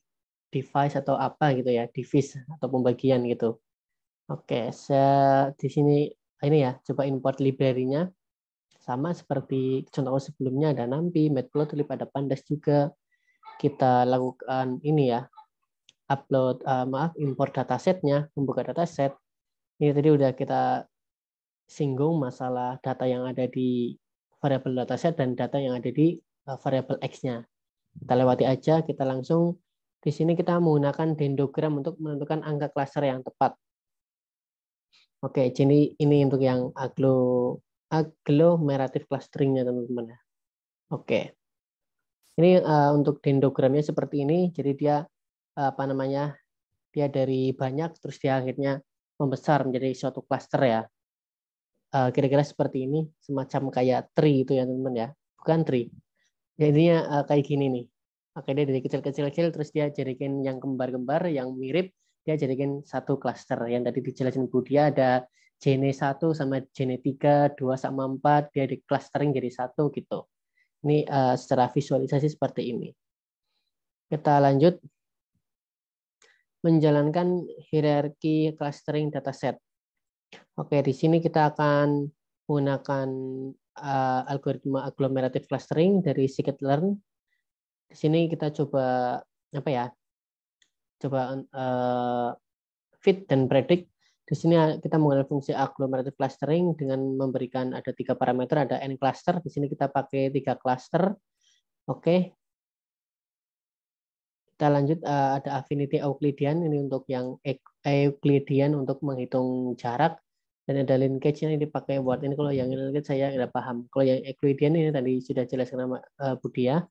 device atau apa gitu ya, device atau pembagian gitu. Oke, saya di sini ini ya, coba import library-nya sama seperti contoh sebelumnya ada NumPy, Matplotlib, ada Pandas juga. Kita lakukan ini ya, import datasetnya, membuka dataset. Ini tadi udah kita singgung masalah data yang ada di variabel dataset dan data yang ada di variabel X-nya. Kita lewati aja, kita langsung di sini kita menggunakan dendrogram untuk menentukan angka klaster yang tepat. Oke, jadi ini untuk yang agglomerative clustering-nya teman-teman. Oke. Ini untuk dendrogramnya seperti ini, jadi dia apa namanya? Dia dari banyak terus dia akhirnya membesar menjadi suatu cluster ya. Kira-kira seperti ini, semacam kayak tree itu ya teman-teman ya. Bukan tree. Jadinya kayak gini nih. Oke, dia dari kecil-kecil terus dia jadikan yang kembar-kembar yang mirip, dia jadikan satu cluster. Yang tadi dijelasin Budia ada Gene 1 sama Gene 3, 2 sama 4, dia di clustering jadi satu gitu. Ini secara visualisasi seperti ini. Kita lanjut menjalankan hierarki clustering dataset. Oke, di sini kita akan menggunakan algoritma agglomerative clustering dari scikit-learn. Di sini kita coba apa ya? Coba fit dan predict. Di sini kita menggunakan fungsi agglomerative clustering dengan memberikan ada 3 parameter, ada n cluster. Di sini kita pakai 3 cluster. Oke. Kita lanjut ada affinity Euclidean ini untuk yang Euclidean untuk menghitung jarak dan ada linkage-nya ini dipakai buat ini. Kalau yang linkage saya nggak paham. Kalau yang Euclidean ini tadi sudah jelas nama Budia.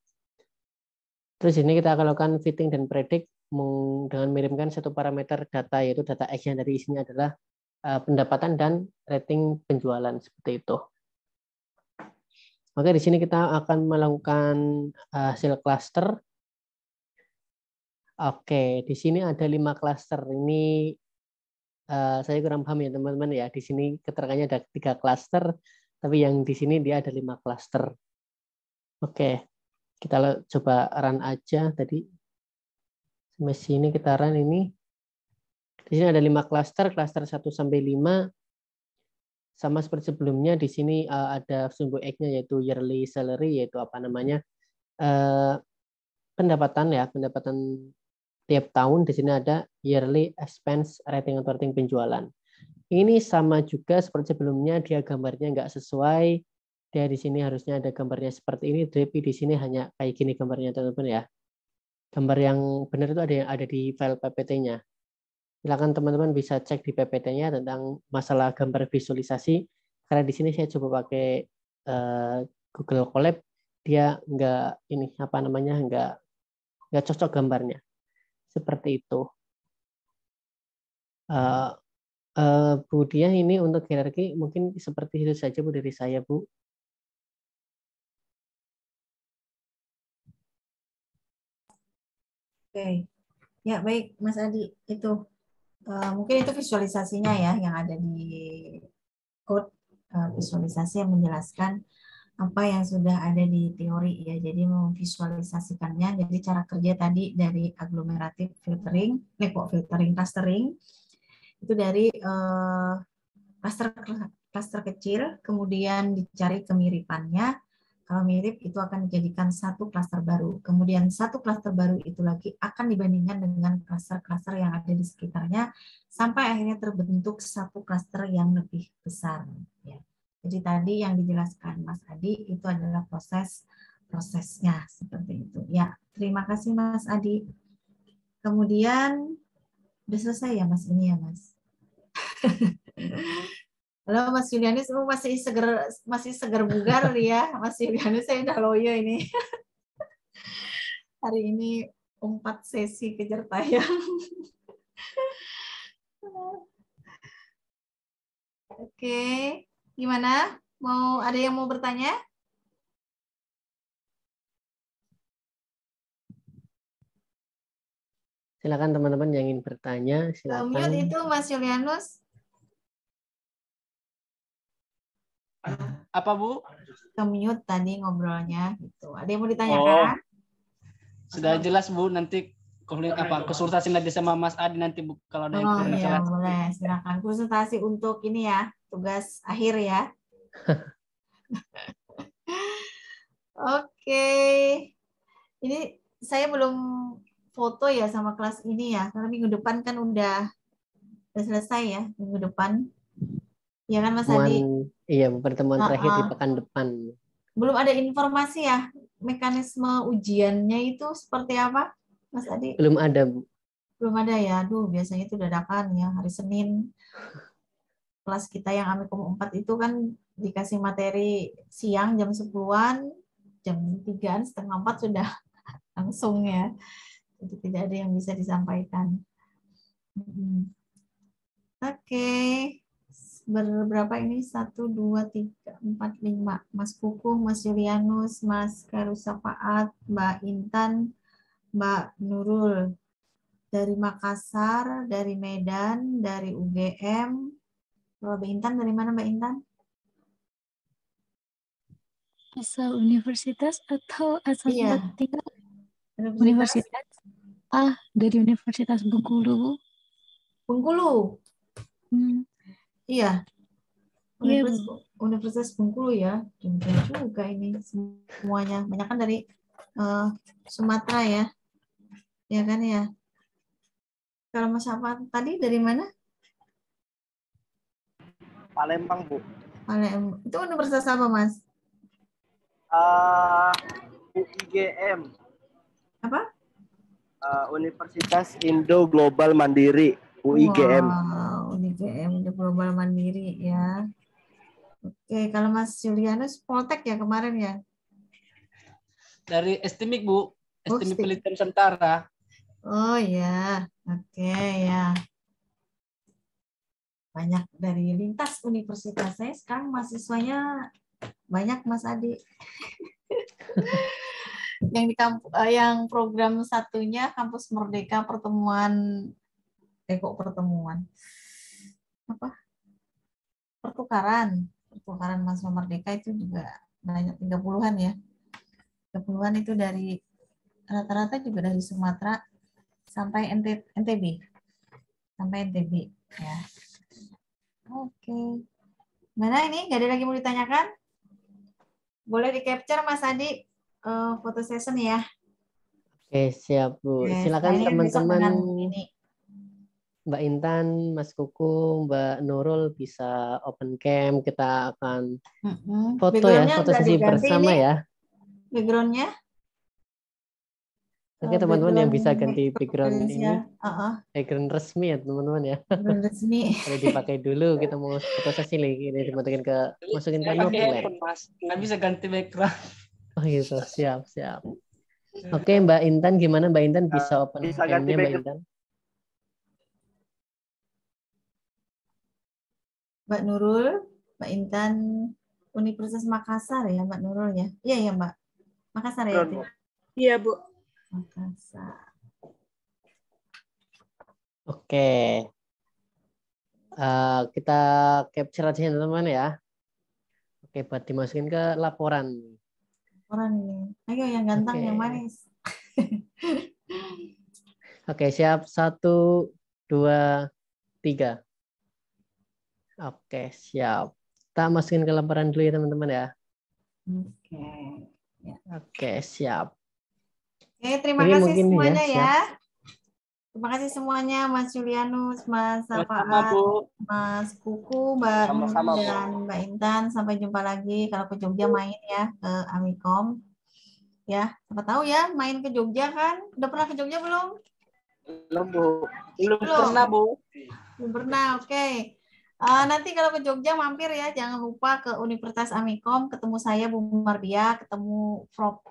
Terus ini kita akan lakukan fitting dan predict dengan mengirimkan satu parameter data yaitu data X yang dari isinya adalah pendapatan dan rating penjualan seperti itu. Oke, di sini kita akan melakukan hasil cluster. Oke, di sini ada 5 cluster. Ini saya kurang paham ya teman-teman ya. Di sini keterangannya ada 3 cluster, tapi yang di sini dia ada 5 cluster. Oke, kita coba run aja tadi. Sampai sini kita run ini. Di sini ada 5 cluster 1 sampai 5. Sama seperti sebelumnya di sini ada sumbu X-nya yaitu yearly salary yaitu apa namanya? Pendapatan ya, pendapatan tiap tahun. Di sini ada yearly expense rating atau rating penjualan. Ini sama juga seperti sebelumnya, dia gambarnya nggak sesuai. Dia di sini harusnya ada gambarnya seperti ini, tapi di sini hanya kayak gini gambarnya teman-teman ya. Gambar yang benar itu ada di file PPT-nya. Silakan teman-teman bisa cek di PPT-nya tentang masalah gambar visualisasi. Karena di sini saya coba pakai Google Colab, dia nggak ini apa namanya nggak cocok gambarnya. Seperti itu. Bu Dia ini untuk hierarki mungkin seperti itu saja Bu dari saya Bu. Oke, ya baik Mas Adi itu mungkin itu visualisasinya ya yang ada di code visualisasi yang menjelaskan apa yang sudah ada di teori ya. Jadi memvisualisasikannya. Jadi cara kerja tadi dari agglomerative filtering, filtering clustering itu dari cluster kecil, kemudian dicari kemiripannya, Kalau mirip itu akan dijadikan satu klaster baru. Kemudian satu klaster baru itu lagi akan dibandingkan dengan klaster-klaster yang ada di sekitarnya sampai akhirnya terbentuk satu klaster yang lebih besar. Ya. Jadi tadi yang dijelaskan Mas Adi itu adalah prosesnya seperti itu. Ya, terima kasih Mas Adi. Kemudian udah selesai ya Mas ini ya Mas. Halo Mas Julianus, masih seger bugar ya. Mas Julianus, saya udah loyo ini. Hari ini 4 sesi kejar tayang. Oke, gimana? Ada yang mau bertanya? Silakan teman-teman yang ingin bertanya, silakan. Mute itu Mas Julianus. Apa Bu? Mute tadi ngobrolnya gitu. Ada yang mau ditanyakan? Sudah jelas Bu, nanti konsultasi nanti sama Mas Adi nanti Bu kalau ada yang kurang Iya, jelas. boleh. Silakan konsultasi untuk ini ya, tugas akhir ya. Oke. Ini saya belum foto ya sama kelas ini ya, karena minggu depan kan udah selesai ya, minggu depan. Ya kan Mas Adi? Iya, pertemuan terakhir di pekan depan. Belum ada informasi ya, mekanisme ujiannya itu seperti apa, Mas Adi? Belum ada, Bu. Belum ada ya, aduh biasanya itu dadakan ya, hari Senin. Kelas kita yang Amikom 4 itu kan dikasih materi siang jam 10-an, jam 3-an, setengah 4 sudah langsung ya. Jadi tidak ada yang bisa disampaikan. Oke. Berberapa ini? 1, 2, 3, 4, 5. Mas Kukung, Mas Julianus, Mas Karusa Faat, Mbak Intan, Mbak Nurul. Dari Makassar, dari Medan, dari UGM. Mbak Intan dari mana Mbak Intan? Asal universitas atau asal Iya. tinggal? Universitas. Dari Universitas Bengkulu. Bengkulu? Iya. Universitas Bengkulu ya. Jumlah juga ini semuanya. Banyak kan dari Sumatera ya. Ya kan ya. Kalau Mas apa tadi dari mana? Palembang, Bu. Palembang. Itu universitas apa, Mas? UIGM. Apa? Universitas Indo Global Mandiri, UIGM. Wow, UIGM Indo Global Mandiri ya. Oke, kalau Mas Julianus Poltek ya kemarin ya? Dari Estimik Bu, Estimik Penelitian Nusantara. Oh ya, oke ya. Banyak dari lintas universitas. Saya sekarang mahasiswanya banyak Mas Adi. Yang program satunya Kampus Merdeka pertemuan pertukaran mahasiswa Merdeka itu juga banyak 30-an ya. 30-an itu dari rata-rata juga dari Sumatera sampai NTB. Sampai NTB ya. Oke. Mana ini? Nggak ada lagi mau ditanyakan? Boleh di-capture Mas Adi foto session ya. Oke, siap Bu. Silakan teman-teman Mbak Intan, Mas Kuku, Mbak Nurul bisa open cam. Kita akan foto ya, foto sesi bersama ya. Background-nya? Oke teman-teman yang bisa ganti background ini, background resmi ya teman-teman ya. Background resmi. Boleh dipakai dulu, kita mau foto sesi lagi, ini dimasukin ke Notulen. Nggak bisa ganti background. Oh gitu, siap. Oke Mbak Intan, gimana Mbak Intan bisa open cam-nya Mbak Intan? Mbak Nurul, Mbak Intan Universitas Makassar ya Mbak Nurul ya? Iya ya Mbak. Makassar ya? Iya Bu. Makassar. Oke. Kita capture aja teman-teman ya. Oke, buat dimasukin ke laporan. Laporan ini. Ayo yang ganteng, yang manis. Oke, siap. 1, 2, 3. Oke, siap. Kita masukin ke laporan dulu ya teman-teman ya. Oke. Oke, siap. Oke, terima Ini kasih mungkin ya, semuanya siap. ya. Terima kasih semuanya, Mas Julianus, Mas Sama-sama, Safaat, Bu. Mas Kuku, Mbak Nurul, Sama-sama, Bu. dan Mbak Intan. Sampai jumpa lagi kalau ke Jogja main ya ke Amikom. Ya, siapa tahu ya main ke Jogja kan? Udah pernah ke Jogja belum? Belum, Bu. Belum pernah, Bu. Belum pernah, oke. Nanti kalau ke Jogja mampir ya, jangan lupa ke Universitas Amikom, ketemu saya Bu Mardia, ketemu Prof.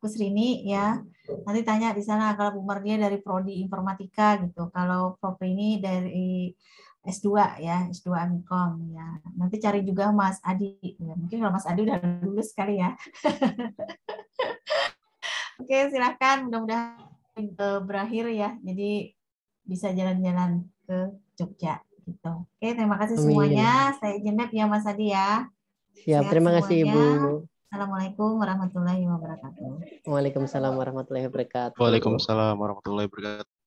Kusrini ya. Nanti tanya di sana kalau Bu Mardia dari Prodi Informatika gitu, kalau Prof ini dari S2 ya, S2 Amikom ya. Nanti cari juga Mas Adi ya. Mungkin kalau Mas Adi udah lulus sekali ya. Oke, silakan mudah-mudahan berakhir ya. Jadi bisa jalan-jalan ke Jogja. Gitu. Oke, terima kasih Amin. semuanya. Saya izin back ya Mas Adi ya. Siap, Sehat terima kasih semuanya. Ibu. Assalamualaikum warahmatullahi wabarakatuh. Waalaikumsalam warahmatullahi wabarakatuh. Waalaikumsalam warahmatullahi wabarakatuh.